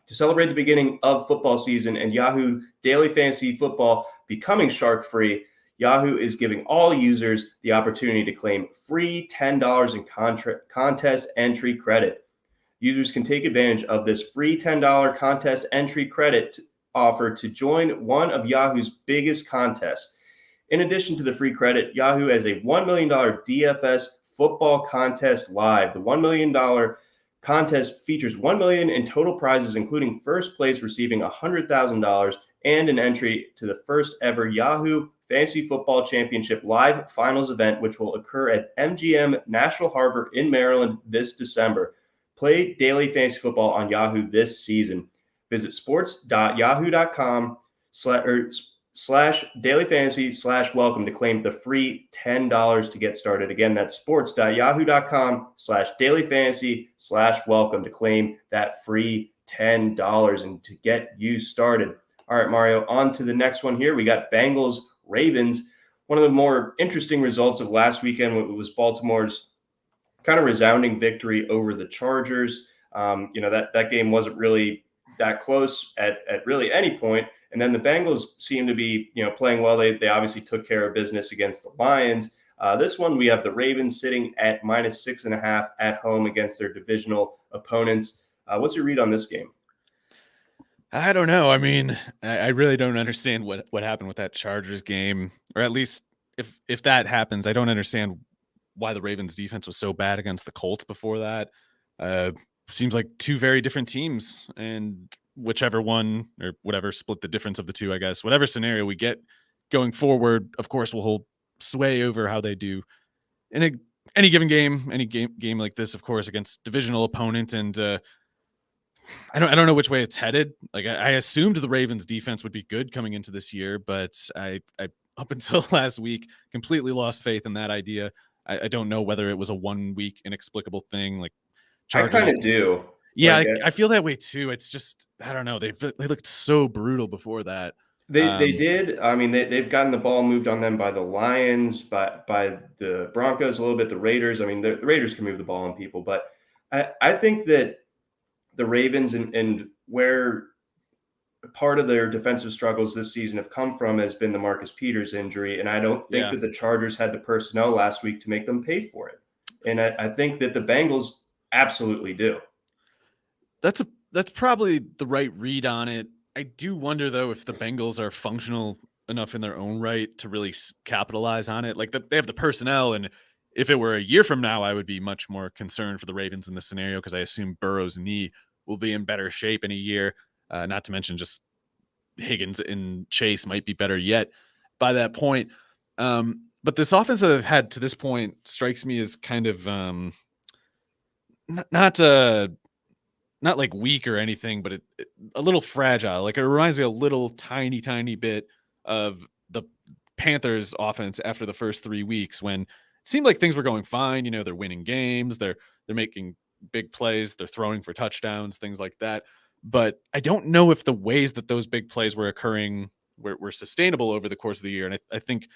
[SPEAKER 1] To celebrate the beginning of football season and Yahoo daily fantasy football becoming shark-free, Yahoo is giving all users the opportunity to claim free $10 in contest entry credit. Users can take advantage of this free $10 contest entry credit offer to join one of Yahoo's biggest contests. In addition to the free credit, Yahoo has a $1 million DFS football contest live. The $1 million contest features $1 million in total prizes, including first place receiving $100,000 and an entry to the first ever Yahoo Fantasy Football Championship live finals event, which will occur at MGM National Harbor in Maryland this December. Play daily fantasy football on Yahoo this season. Visit sports.yahoo.com sports.yahoo.com/dailyfantasy/welcome to claim the free $10 to get started. Again, that's sports.yahoo.com/dailyfantasy/welcome to claim that free $10 and to get you started. All right, Mario, on to the next one here. We got Bengals Ravens. One of the more interesting results of last weekend was Baltimore's kind of resounding victory over the Chargers. That game wasn't really that close at really any point. And then the Bengals seem to be, playing well. They obviously took care of business against the Lions. This one, we have the Ravens sitting at -6.5 at home against their divisional opponents. What's your read on this game?
[SPEAKER 2] I don't know. I mean, I really don't understand what happened with that Chargers game, or at least if that happens, I don't understand why the Ravens defense was so bad against the Colts before that. Seems like two very different teams, and whichever one or whatever split the difference of the two, I guess, whatever scenario we get going forward, of course, will hold sway over how they do in any given game, any game like this, of course, against divisional opponent. And I don't know which way it's headed. Like I assumed the Ravens defense would be good coming into this year, but I up until last week completely lost faith in that idea. I don't know whether it was a 1 week inexplicable thing. Like
[SPEAKER 1] Chargers, I kind of do.
[SPEAKER 2] Yeah, I feel that way too. It's just, I don't know. They looked so brutal before that.
[SPEAKER 1] They did. I mean, they've gotten the ball moved on them by the Lions, by the Broncos a little bit, the Raiders. I mean, the Raiders can move the ball on people, but I think that the Ravens and where part of their defensive struggles this season have come from has been the Marcus Peters injury. And I don't think that the Chargers had the personnel last week to make them pay for it. And I think that the Bengals absolutely do.
[SPEAKER 2] That's probably the right read on it. I do wonder, though, if the Bengals are functional enough in their own right to really capitalize on it. Like they have the personnel, and if it were a year from now, I would be much more concerned for the Ravens in this scenario because I assume Burrow's knee will be in better shape in a year. Not to mention just Higgins and Chase might be better yet by that point. But this offense that they've had to this point strikes me as kind of not like weak or anything, but a little fragile. Like it reminds me a little tiny bit of the Panthers offense after the first 3 weeks when it seemed like things were going fine. They're winning games. They're making big plays. They're throwing for touchdowns, things like that. But I don't know if the ways that those big plays were occurring were sustainable over the course of the year. And I think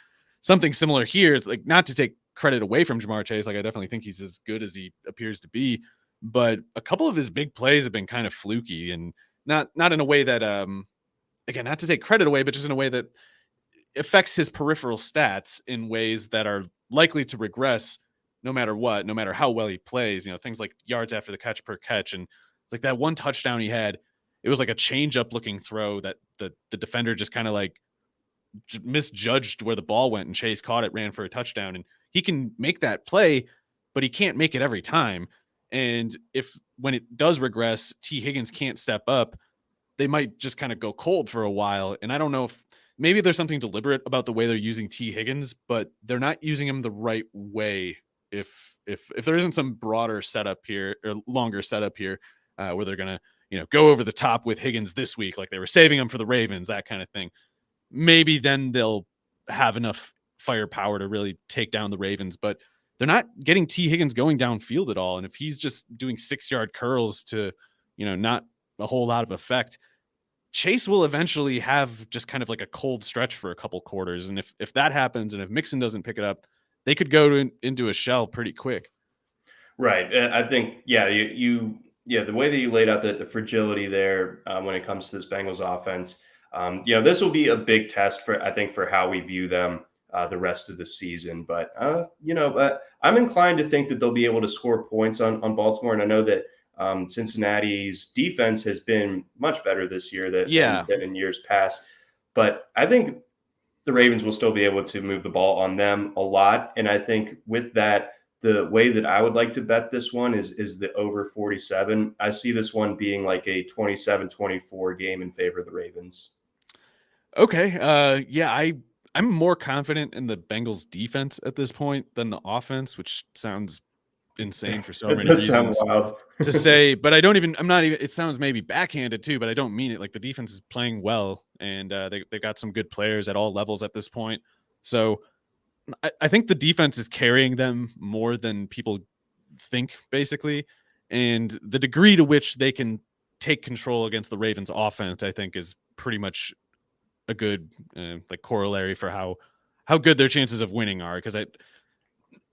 [SPEAKER 2] something similar here. It's like, not to take credit away from Ja'Marr Chase. Like I definitely think he's as good as he appears to be. But a couple of his big plays have been kind of fluky and not in a way that, again, not to take credit away, but just in a way that affects his peripheral stats in ways that are likely to regress no matter what, no matter how well he plays. Things like yards after the catch per catch. And like that one touchdown he had, it was like a change up looking throw that the defender just kind of like misjudged where the ball went, and Chase caught it, ran for a touchdown. And he can make that play, but he can't make it every time. And when it does regress, T. Higgins can't step up, they might just kind of go cold for a while. And I don't know if maybe there's something deliberate about the way they're using T. Higgins, but they're not using him the right way. If there isn't some broader setup here or longer setup here where they're going to, go over the top with Higgins this week, like they were saving him for the Ravens, that kind of thing, maybe then they'll have enough firepower to really take down the Ravens. But they're not getting T. Higgins going downfield at all. And if he's just doing 6-yard curls to, not a whole lot of effect, Chase will eventually have just kind of like a cold stretch for a couple quarters. And if that happens, and if Mixon doesn't pick it up, they could go into a shell pretty quick.
[SPEAKER 1] Right. I think, the way that you laid out the fragility there when it comes to this Bengals offense, this will be a big test for how we view them the rest of the season. But, I'm inclined to think that they'll be able to score points on Baltimore. And I know that Cincinnati's defense has been much better this year than in years past. But I think the Ravens will still be able to move the ball on them a lot. And I think with that, the way that I would like to bet this one is the over 47. I see this one being like a 27-24 game in favor of the Ravens.
[SPEAKER 2] Okay. I'm more confident in the Bengals defense at this point than the offense, which sounds insane for so
[SPEAKER 1] It
[SPEAKER 2] many
[SPEAKER 1] does sound
[SPEAKER 2] reasons
[SPEAKER 1] wild.
[SPEAKER 2] to say, but I'm not even, it sounds maybe backhanded too, but I don't mean it. Like the defense is playing well and they've got some good players at all levels at this point. So I think the defense is carrying them more than people think, basically. And the degree to which they can take control against the Ravens offense, I think, is pretty much a good like corollary for how good their chances of winning are. Because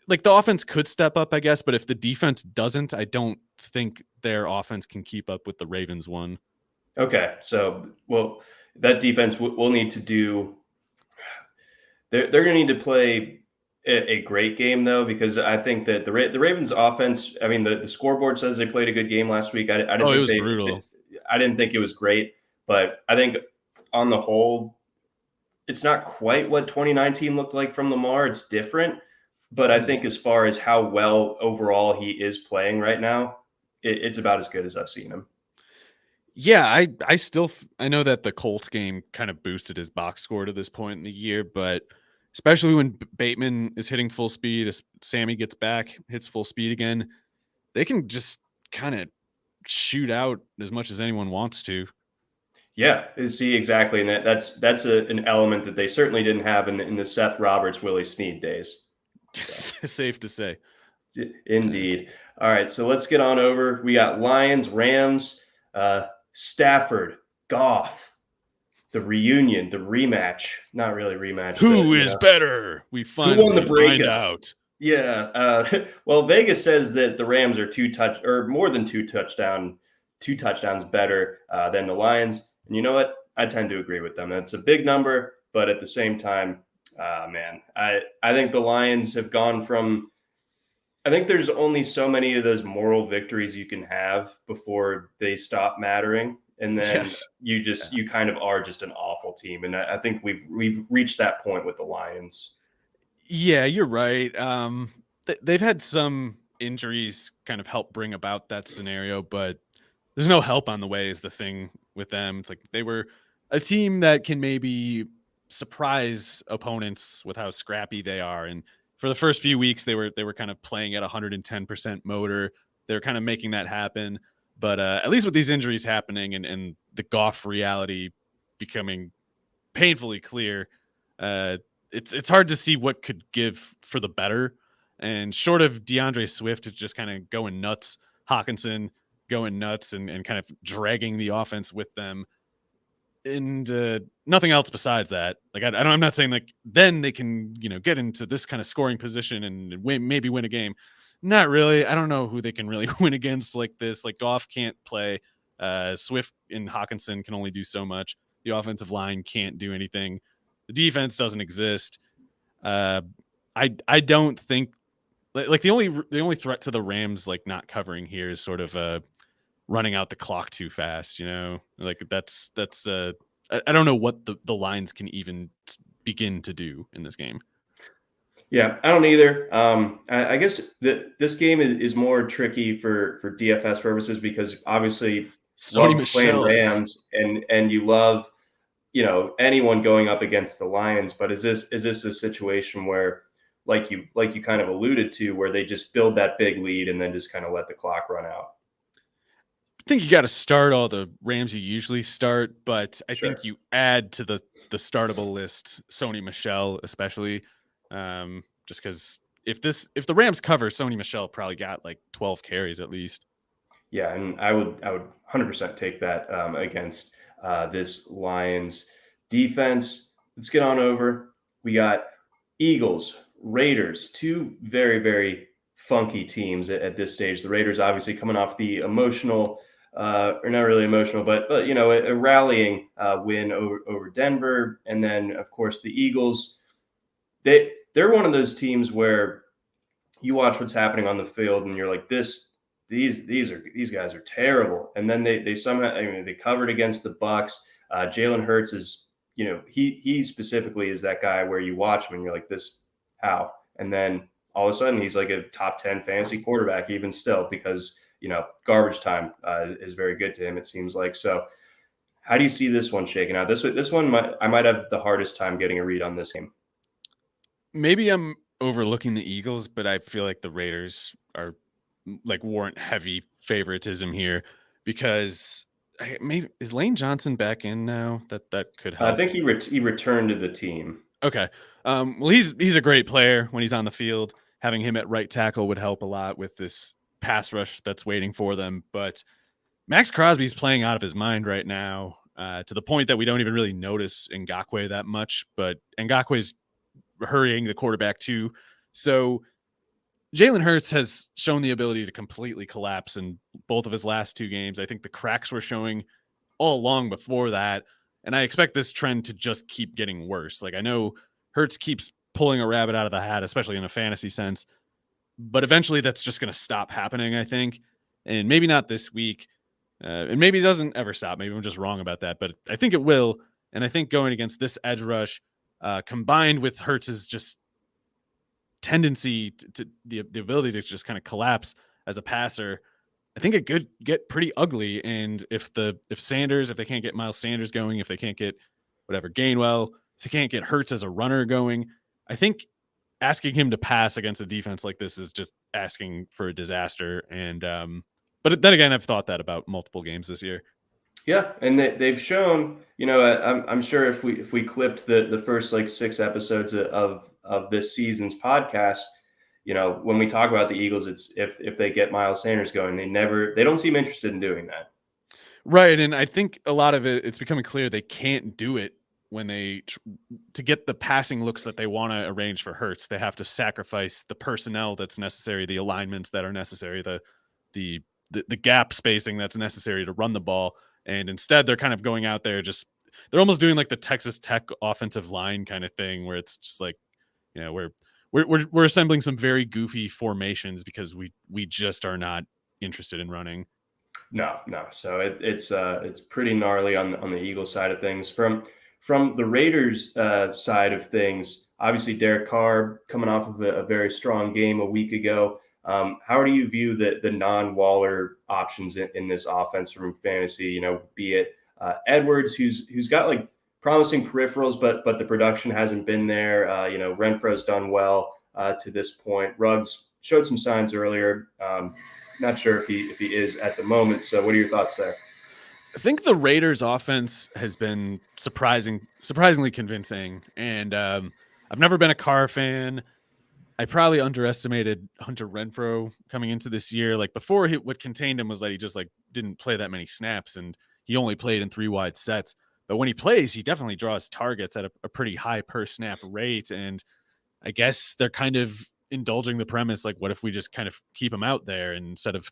[SPEAKER 2] like the offense could step up, I guess, but if the defense doesn't, I don't think their offense can keep up with the Ravens one.
[SPEAKER 1] Okay, so well, that defense will need to do. They're going to need to play a great game though, because I think that the Ravens offense. I mean, the scoreboard says they played a good game last week. I didn't
[SPEAKER 2] Oh, it
[SPEAKER 1] think
[SPEAKER 2] was brutal.
[SPEAKER 1] I didn't think it was great, but I think on the whole, it's not quite what 2019 looked like from Lamar. It's different, but I think as far as how well overall he is playing right now, it's about as good as I've seen him.
[SPEAKER 2] Yeah, I know that the Colts game kind of boosted his box score to this point in the year, but especially when Bateman is hitting full speed, as Sammy gets back, hits full speed again, they can just kind of shoot out as much as anyone wants to.
[SPEAKER 1] Yeah, see exactly, and that's an element that they certainly didn't have in the Seth Roberts, Willie Snead days. So.
[SPEAKER 2] Safe to say.
[SPEAKER 1] Indeed. All right, so let's get on over. We got Lions, Rams, Stafford, Goff, the reunion, the rematch. Not really rematch.
[SPEAKER 2] Who is better? We finally
[SPEAKER 1] won the
[SPEAKER 2] find out.
[SPEAKER 1] Yeah. Well, Vegas says that the Rams are more than two touchdowns better than the Lions. And you know what? I tend to agree with them. That's a big number, but at the same time, man, I think the Lions have gone from. I think there's only so many of those moral victories you can have before they stop mattering, and then you kind of are just an awful team. And I think we've reached that point with the Lions.
[SPEAKER 2] Yeah, you're right. They've had some injuries kind of help bring about that scenario, but there's no help on the way is the thing with them. It's like they were a team that can maybe surprise opponents with how scrappy they are. And for the first few weeks, they were kind of playing at 110% motor. They're kind of making that happen. But at least with these injuries happening and the Goff reality becoming painfully clear, it's hard to see what could give for the better. And short of DeAndre Swift is just kind of going nuts, Hawkinson going nuts and kind of dragging the offense with them. And nothing else besides that. Like I'm not saying like then they can get into this kind of scoring position and maybe win a game. Not really. I don't know who they can really win against like this. Like Goff can't play. Swift and Hawkinson can only do so much. The offensive line can't do anything. The defense doesn't exist. I don't think like the only threat to the Rams like not covering here is sort of running out the clock too fast, like that's I don't know what the lines can even begin to do in this game.
[SPEAKER 1] Yeah, I don't either. I guess that this game is more tricky for DFS purposes because obviously
[SPEAKER 2] Sony
[SPEAKER 1] love
[SPEAKER 2] Michel.
[SPEAKER 1] playing Rams and you love anyone going up against the Lions, but is this a situation where like you kind of alluded to where they just build that big lead and then just kind of let the clock run out?
[SPEAKER 2] I think you got to start all the Rams you usually start, but I think you add to the startable list Sony Michel, especially just because if the Rams cover, Sony Michel probably got like 12 carries at least.
[SPEAKER 1] Yeah, and I would 100% take that against this Lions defense. Let's get on over. We got Eagles, Raiders, two very, very funky teams at this stage. The Raiders obviously coming off the emotional, or not really emotional, but a rallying win over Denver, and then of course the Eagles. They're one of those teams where you watch what's happening on the field, and you're like, these guys are terrible, and then they somehow they covered against the Bucks. Jalen Hurts is he specifically is that guy where you watch him and you're like, this how, and then all of a sudden he's like a top 10 fantasy quarterback even still because garbage time is very good to him, it seems like. So how do you see this one shaking out? This one I might have the hardest time getting a read on this game.
[SPEAKER 2] Maybe I'm overlooking the Eagles, but I feel like the Raiders are like warrant heavy favoritism here because maybe is Lane Johnson back in now? That could help.
[SPEAKER 1] I think he returned to the team.
[SPEAKER 2] Okay. Well, he's a great player when he's on the field. Having him at right tackle would help a lot with this pass rush that's waiting for them. But Max Crosby's playing out of his mind right now, to the point that we don't even really notice Ngakoue that much. But Ngakoue's hurrying the quarterback too. So Jalen Hurts has shown the ability to completely collapse in both of his last two games. I think the cracks were showing all along before that. And I expect this trend to just keep getting worse. Like, I know Hurts keeps pulling a rabbit out of the hat, especially in a fantasy sense, but eventually that's just going to stop happening, I think. And maybe not this week. And maybe it doesn't ever stop. Maybe I'm just wrong about that, but I think it will. And I think going against this edge rush, combined with Hurts's just tendency to the ability to just kind of collapse as a passer, I think it could get pretty ugly. And if they can't get Miles Sanders going, if they can't get whatever Gainwell, if they can't get Hurts as a runner going, I think asking him to pass against a defense like this is just asking for a disaster. And but then again, I've thought that about multiple games this year.
[SPEAKER 1] Yeah, and they've shown, I'm sure if we clipped the first like 6 episodes of this season's podcast, when we talk about the Eagles, it's if they get Miles Sanders going, they don't seem interested in doing that.
[SPEAKER 2] Right, and I think a lot of it's becoming clear they can't do it when to get the passing looks that they want to arrange for Hurts. They have to sacrifice the personnel that's necessary, the alignments that are necessary, the gap spacing that's necessary to run the ball. And instead, they're kind of going out there they're almost doing like the Texas Tech offensive line kind of thing, where it's just like, we're assembling some very goofy formations because we just are not interested in running.
[SPEAKER 1] No. So it's pretty gnarly on the Eagles side of things. From the Raiders side of things, obviously Derek Carr coming off of a very strong game a week ago. How do you view the non-Waller options in this offense from fantasy? Be it Edwards, who's got like promising peripherals, but the production hasn't been there. Renfro's done well to this point. Ruggs showed some signs earlier. Not sure if he is at the moment. So what are your thoughts there?
[SPEAKER 2] I think the Raiders offense has been surprisingly convincing. And I've never been a Carr fan. I probably underestimated Hunter Renfro coming into this year. Like before, what contained him was that he just like didn't play that many snaps and he only played in 3 wide sets. But when he plays, he definitely draws targets at a pretty high per snap rate. And I guess they're kind of indulging the premise, like, what if we just kind of keep him out there instead of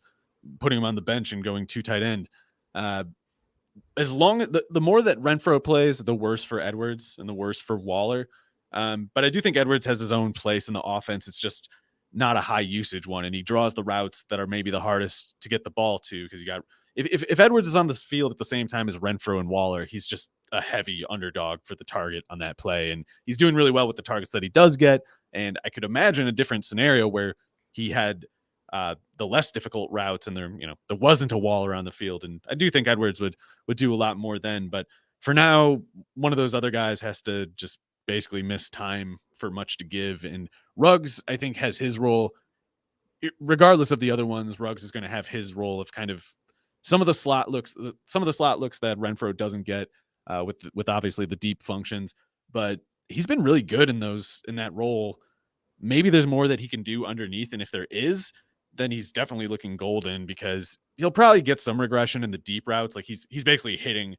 [SPEAKER 2] putting him on the bench and going 2 tight end? As long as the more that Renfro plays, the worse for Edwards and the worse for Waller. But I do think Edwards has his own place in the offense. It's just not a high usage one. And he draws the routes that are maybe the hardest to get the ball to, because if Edwards is on the field at the same time as Renfro and Waller, he's just a heavy underdog for the target on that play. And he's doing really well with the targets that he does get. And I could imagine a different scenario where he had the less difficult routes and there wasn't a Waller on the field. And I do think Edwards would do a lot more then. But for now, one of those other guys has to just basically miss time for much to give. And Ruggs, I think, has his role. Regardless of the other ones, Ruggs is going to have his role of kind of some of the slot looks that Renfro doesn't get with obviously the deep functions, but he's been really good in that role. Maybe there's more that he can do underneath. And if there is, then he's definitely looking golden, because he'll probably get some regression in the deep routes. Like he's basically hitting,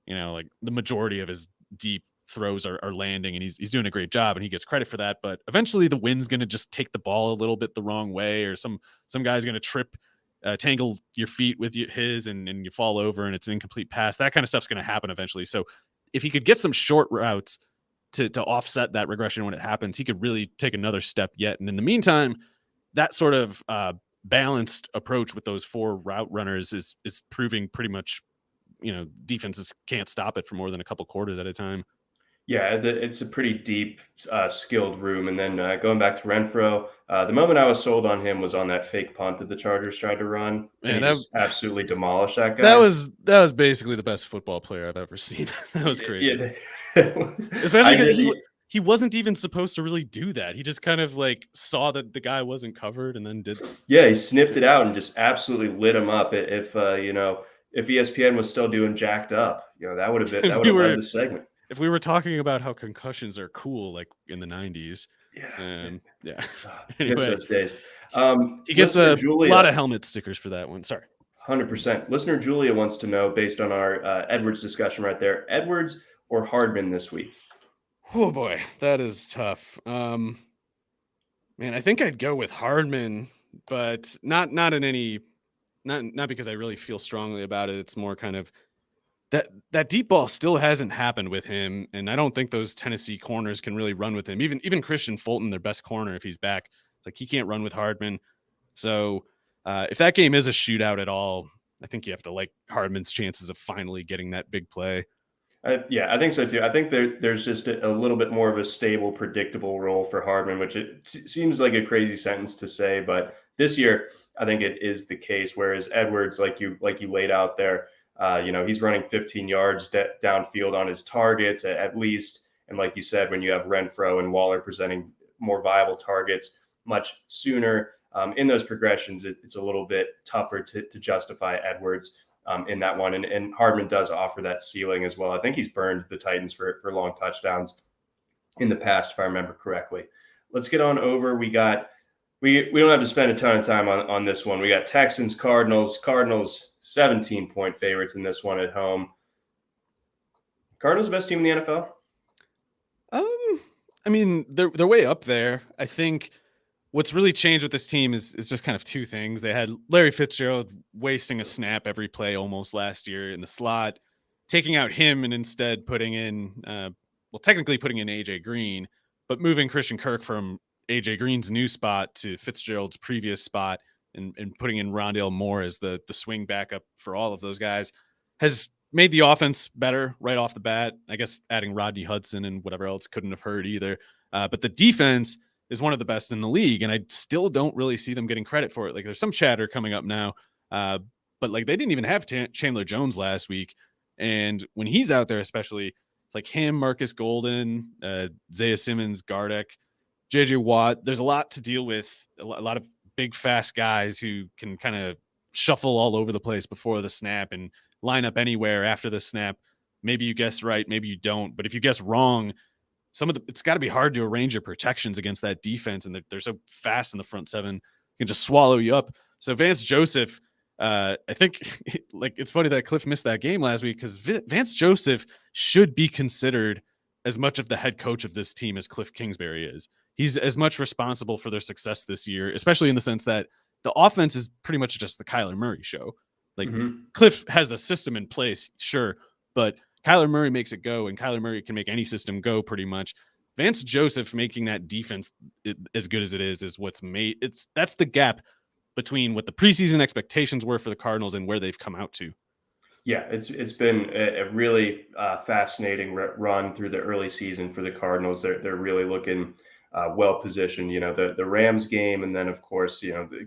[SPEAKER 2] like the majority of his deep throws are landing, and he's doing a great job, and he gets credit for that. But eventually the wind's going to just take the ball a little bit the wrong way, or some guy's going to tangle your feet with his and you fall over and it's an incomplete pass. That kind of stuff's going to happen eventually. So if he could get some short routes to offset that regression when it happens, he could really take another step yet. And in the meantime, that sort of balanced approach with those 4 route runners is proving pretty much, defenses can't stop it for more than a couple quarters at a time.
[SPEAKER 1] Yeah, it's a pretty deep, skilled room. And then going back to Renfro, the moment I was sold on him was on that fake punt that the Chargers tried to run. And he just absolutely demolished that guy.
[SPEAKER 2] That was basically the best football player I've ever seen. That was crazy.
[SPEAKER 1] Yeah,
[SPEAKER 2] especially because he wasn't even supposed to really do that. He just kind of like saw that the guy wasn't covered and then did.
[SPEAKER 1] Yeah, he sniffed it out and just absolutely lit him up. If ESPN was still doing jacked up, that would have led the segment.
[SPEAKER 2] If we were talking about how concussions are cool, like in the 90s.
[SPEAKER 1] Yeah.
[SPEAKER 2] Yeah.
[SPEAKER 1] Anyway, those days.
[SPEAKER 2] He gets a lot of helmet stickers for that one. Sorry.
[SPEAKER 1] 100%. Listener Julia wants to know, based on our Edwards discussion right there, Edwards or Hardman this week?
[SPEAKER 2] Oh boy, that is tough. Man, I think I'd go with Hardman, but not because I really feel strongly about it. It's more kind of that deep ball still hasn't happened with him, and I don't think those Tennessee corners can really run with him. Even Christian Fulton, their best corner, if he's back, it's like he can't run with Hardman. So if that game is a shootout at all, I think you have to like Hardman's chances of finally getting that big play.
[SPEAKER 1] I think so too. I think there's just a little bit more of a stable, predictable role for Hardman, which seems like a crazy sentence to say, but this year I think it is the case. Whereas Edwards, like you laid out there, he's running 15 yards downfield on his targets at least, and like you said, when you have Renfro and Waller presenting more viable targets much sooner in those progressions, it's a little bit tougher to justify Edwards. In that one. And Hardman does offer that ceiling as well. I think he's burned the Titans for long touchdowns in the past, if I remember correctly. Let's get on over. We don't have to spend a ton of time on this one. We got Texans, Cardinals 17-point favorites in this one at home. Cardinals the best team in the NFL?
[SPEAKER 2] I mean, they're way up there. I think what's really changed with this team is just kind of two things. They had Larry Fitzgerald wasting a snap every play almost last year in the slot, taking out him and instead putting in, technically putting in AJ Green, but moving Christian Kirk from AJ Green's new spot to Fitzgerald's previous spot and putting in Rondale Moore as the swing backup for all of those guys has made the offense better right off the bat. I guess adding Rodney Hudson and whatever else couldn't have hurt either. But the defense is one of the best in the league, and I still don't really see them getting credit for it. Like, there's some chatter coming up now, but like they didn't even have Chandler Jones last week, and when he's out there, especially, it's like him, Marcus Golden, Zaya Simmons, Gardeck, JJ Watt. There's a lot to deal with. A lot of big, fast guys who can kind of shuffle all over the place before the snap and line up anywhere after the snap. Maybe you guess right, maybe you don't, but if you guess wrong, it's got to be hard to arrange your protections against that defense, and they're so fast in the front seven, can just swallow you up. So Vance Joseph, I think, like, it's funny that Cliff missed that game last week because Vance Joseph should be considered as much of the head coach of this team as Cliff Kingsbury is. He's as much responsible for their success this year, especially in the sense that the offense is pretty much just the Kyler Murray show. Like, Cliff has a system in place, sure, but Kyler Murray makes it go, and Kyler Murray can make any system go pretty much. Vance Joseph making that defense as good as it is what's made that's the gap between what the preseason expectations were for the Cardinals and where they've come out to.
[SPEAKER 1] Yeah, it's been a really fascinating run through the early season for the Cardinals. They're really looking well positioned. The Rams game, and then of course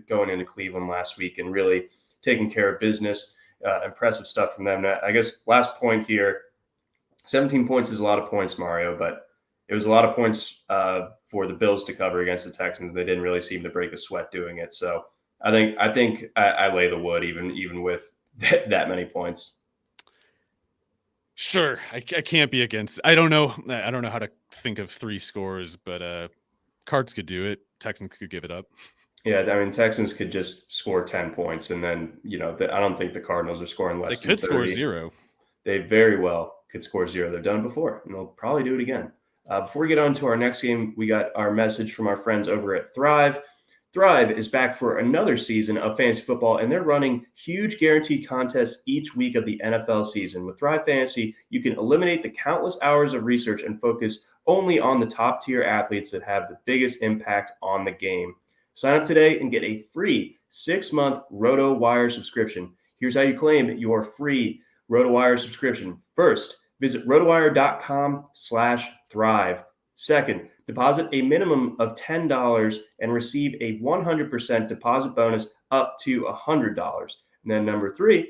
[SPEAKER 1] going into Cleveland last week and really taking care of business. Impressive stuff from them. I guess last point here, 17 points is a lot of points, Mario, but it was a lot of points for the Bills to cover against the Texans. They didn't really seem to break a sweat doing it. So I think I lay the wood even with that many points.
[SPEAKER 2] Sure, I can't be against. I don't know how to think of three scores, but Cards could do it. Texans could give it up.
[SPEAKER 1] Yeah, I mean, Texans could just score 10 points, and then, I don't think the Cardinals are scoring less than 30. They could score 0. They very well could score 0. They've done it before, and they'll probably do it again. Before we get on to our next game, we got our message from our friends over at Thrive. Thrive is back for another season of fantasy football, and they're running huge guaranteed contests each week of the NFL season. With Thrive Fantasy, you can eliminate the countless hours of research and focus only on the top-tier athletes that have the biggest impact on the game. Sign up today and get a free 6-month Rotowire subscription. Here's how you claim your free Rotowire subscription. First, visit rotowire.com/thrive. Second, deposit a minimum of $10 and receive a 100% deposit bonus up to $100. And then number 3,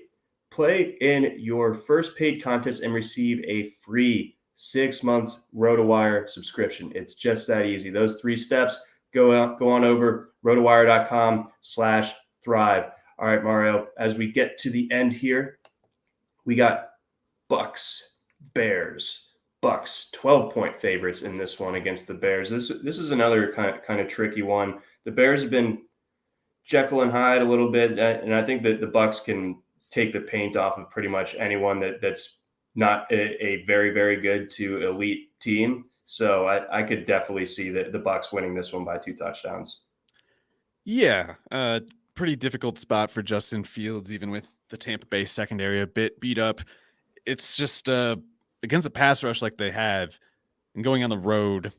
[SPEAKER 1] play in your first paid contest and receive a free 6 months Rotowire subscription. It's just that easy. Those 3 steps, go on over rotowire.com/thrive. All right, Mario, as we get to the end here, we got Bucks, Bears. Bucks 12-point favorites in this one against the Bears. This is another kind of tricky one. The Bears have been Jekyll and Hyde a little bit, and I think that the Bucks can take the paint off of pretty much anyone that's not a very, very good to elite team. So I could definitely see the Bucks winning this one by 2 touchdowns.
[SPEAKER 2] Yeah, pretty difficult spot for Justin Fields, even with the Tampa Bay secondary a bit beat up. It's just against a pass rush like they have and going on the road,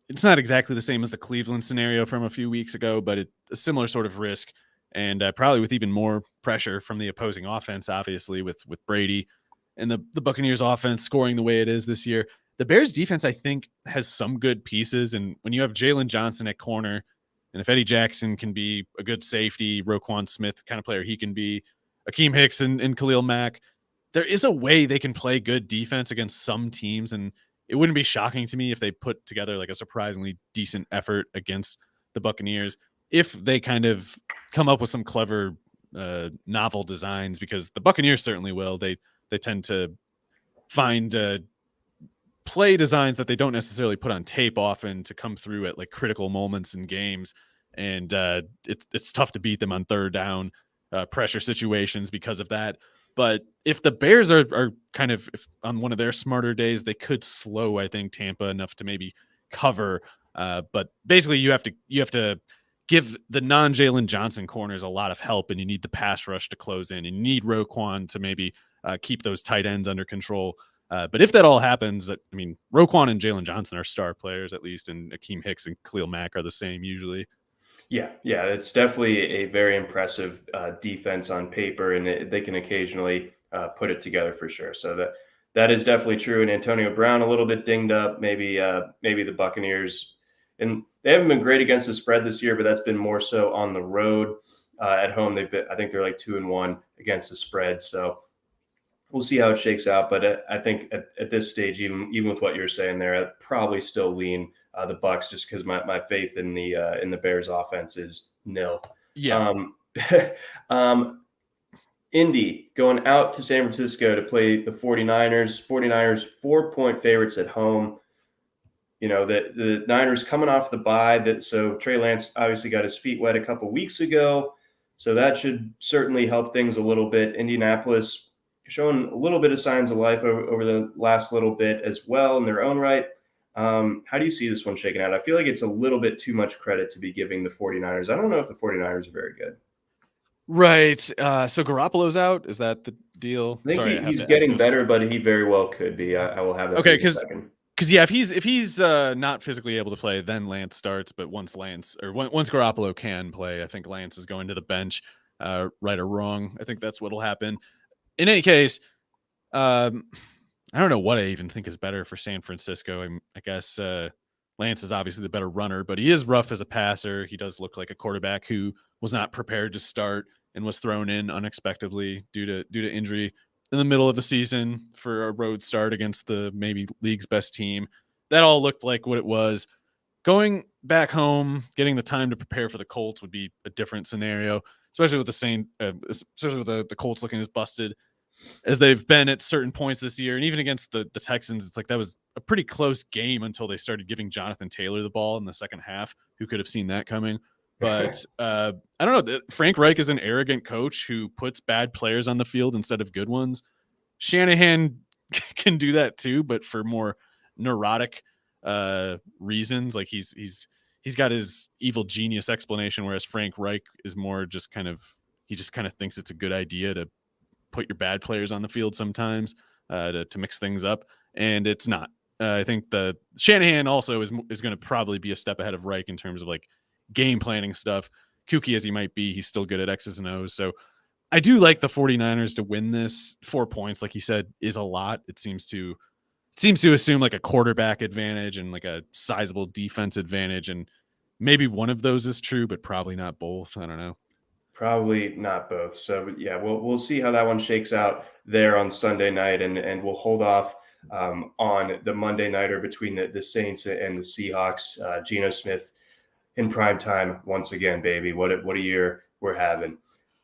[SPEAKER 2] it's not exactly the same as the Cleveland scenario from a few weeks ago, but it's a similar sort of risk, and probably with even more pressure from the opposing offense, obviously, with Brady and the Buccaneers offense scoring the way it is this year. The Bears defense, I think, has some good pieces, and when you have Jalen Johnson at corner, and if Eddie Jackson can be a good safety, Roquan Smith kind of player he can be, Akeem Hicks and Khalil Mack, there is a way they can play good defense against some teams, and it wouldn't be shocking to me if they put together like a surprisingly decent effort against the Buccaneers if they kind of come up with some clever novel designs, because the Buccaneers certainly will. They tend to find play designs that they don't necessarily put on tape often to come through at like critical moments in games, and it's tough to beat them on third down pressure situations because of that. But if the Bears are kind of on one of their smarter days, they could slow, I think, Tampa enough to maybe cover. But basically, you have to give the non-Jalen Johnson corners a lot of help, and you need the pass rush to close in, and you need Roquan to maybe keep those tight ends under control. But if that all happens, I mean, Roquan and Jalen Johnson are star players at least, and Akeem Hicks and Khalil Mack are the same usually.
[SPEAKER 1] Yeah, it's definitely a very impressive defense on paper, and they can occasionally put it together for sure. So that is definitely true. And Antonio Brown a little bit dinged up. Maybe the Buccaneers, and they haven't been great against the spread this year, but that's been more so on the road. At home, I think they're like 2-1 against the spread. So we'll see how it shakes out. But I think at this stage, even with what you're saying there, I'd probably still lean the Bucks, just because my faith in the Bears offense is nil.
[SPEAKER 2] Yeah.
[SPEAKER 1] Indy going out to San Francisco to play the 49ers. 49ers 4-point favorites at home. You know, the Niners coming off the bye, so Trey Lance obviously got his feet wet a couple weeks ago. So that should certainly help things a little bit. Indianapolis showing a little bit of signs of life over the last little bit as well in their own right. How do you see this one shaking out? I feel like it's a little bit too much credit to be giving the 49ers. I don't know if the 49ers are very good.
[SPEAKER 2] Right. So Garoppolo's out. Is that the deal?
[SPEAKER 1] I think he's getting better, but he very well could be. I will have it in a second.
[SPEAKER 2] Because if he's not physically able to play, then Lance starts. But once Garoppolo can play, I think Lance is going to the bench. Right or wrong, I think that's what'll happen. In any case, I don't know what I even think is better for San Francisco. I guess Lance is obviously the better runner, but he is rough as a passer. He does look like a quarterback who was not prepared to start and was thrown in unexpectedly due to injury in the middle of the season for a road start against the maybe league's best team. That all looked like what it was. Going back home, getting the time to prepare for the Colts would be a different scenario, especially with the Colts looking as busted as they've been at certain points this year. And even against the Texans, it's like that was a pretty close game until they started giving Jonathan Taylor the ball in the second half. Who could have seen that coming? But I don't know. Frank Reich is an arrogant coach who puts bad players on the field instead of good ones. Shanahan can do that too, but for more neurotic reasons. Like he's got his evil genius explanation, whereas Frank Reich is more just kind of thinks it's a good idea to put your bad players on the field sometimes to mix things up, and it's not. I think the Shanahan also is going to probably be a step ahead of Reich in terms of like game planning stuff. Kooky as he might be, he's still good at X's and O's. So I do like the 49ers to win this. 4 points, like you said, is a lot. It seems to assume like a quarterback advantage and like a sizable defense advantage. And maybe one of those is true, but probably not both. I don't know.
[SPEAKER 1] Probably not both. So yeah, we'll see how that one shakes out there on Sunday night, and we'll hold off on the Monday nighter between the Saints and the Seahawks. Geno Smith in prime time once again, baby. What a year we're having.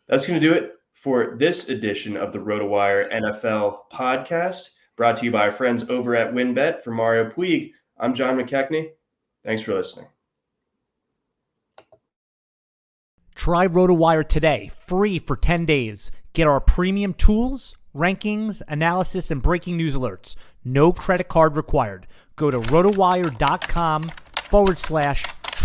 [SPEAKER 1] That's going to do it for this edition of the Rotowire NFL podcast, brought to you by our friends over at WinBet. For Mario Puig, I'm John McKechnie. Thanks for listening.
[SPEAKER 3] Try Rotowire today, free for 10 days. Get our premium tools, rankings, analysis, and breaking news alerts. No credit card required. Go to rotowire.com/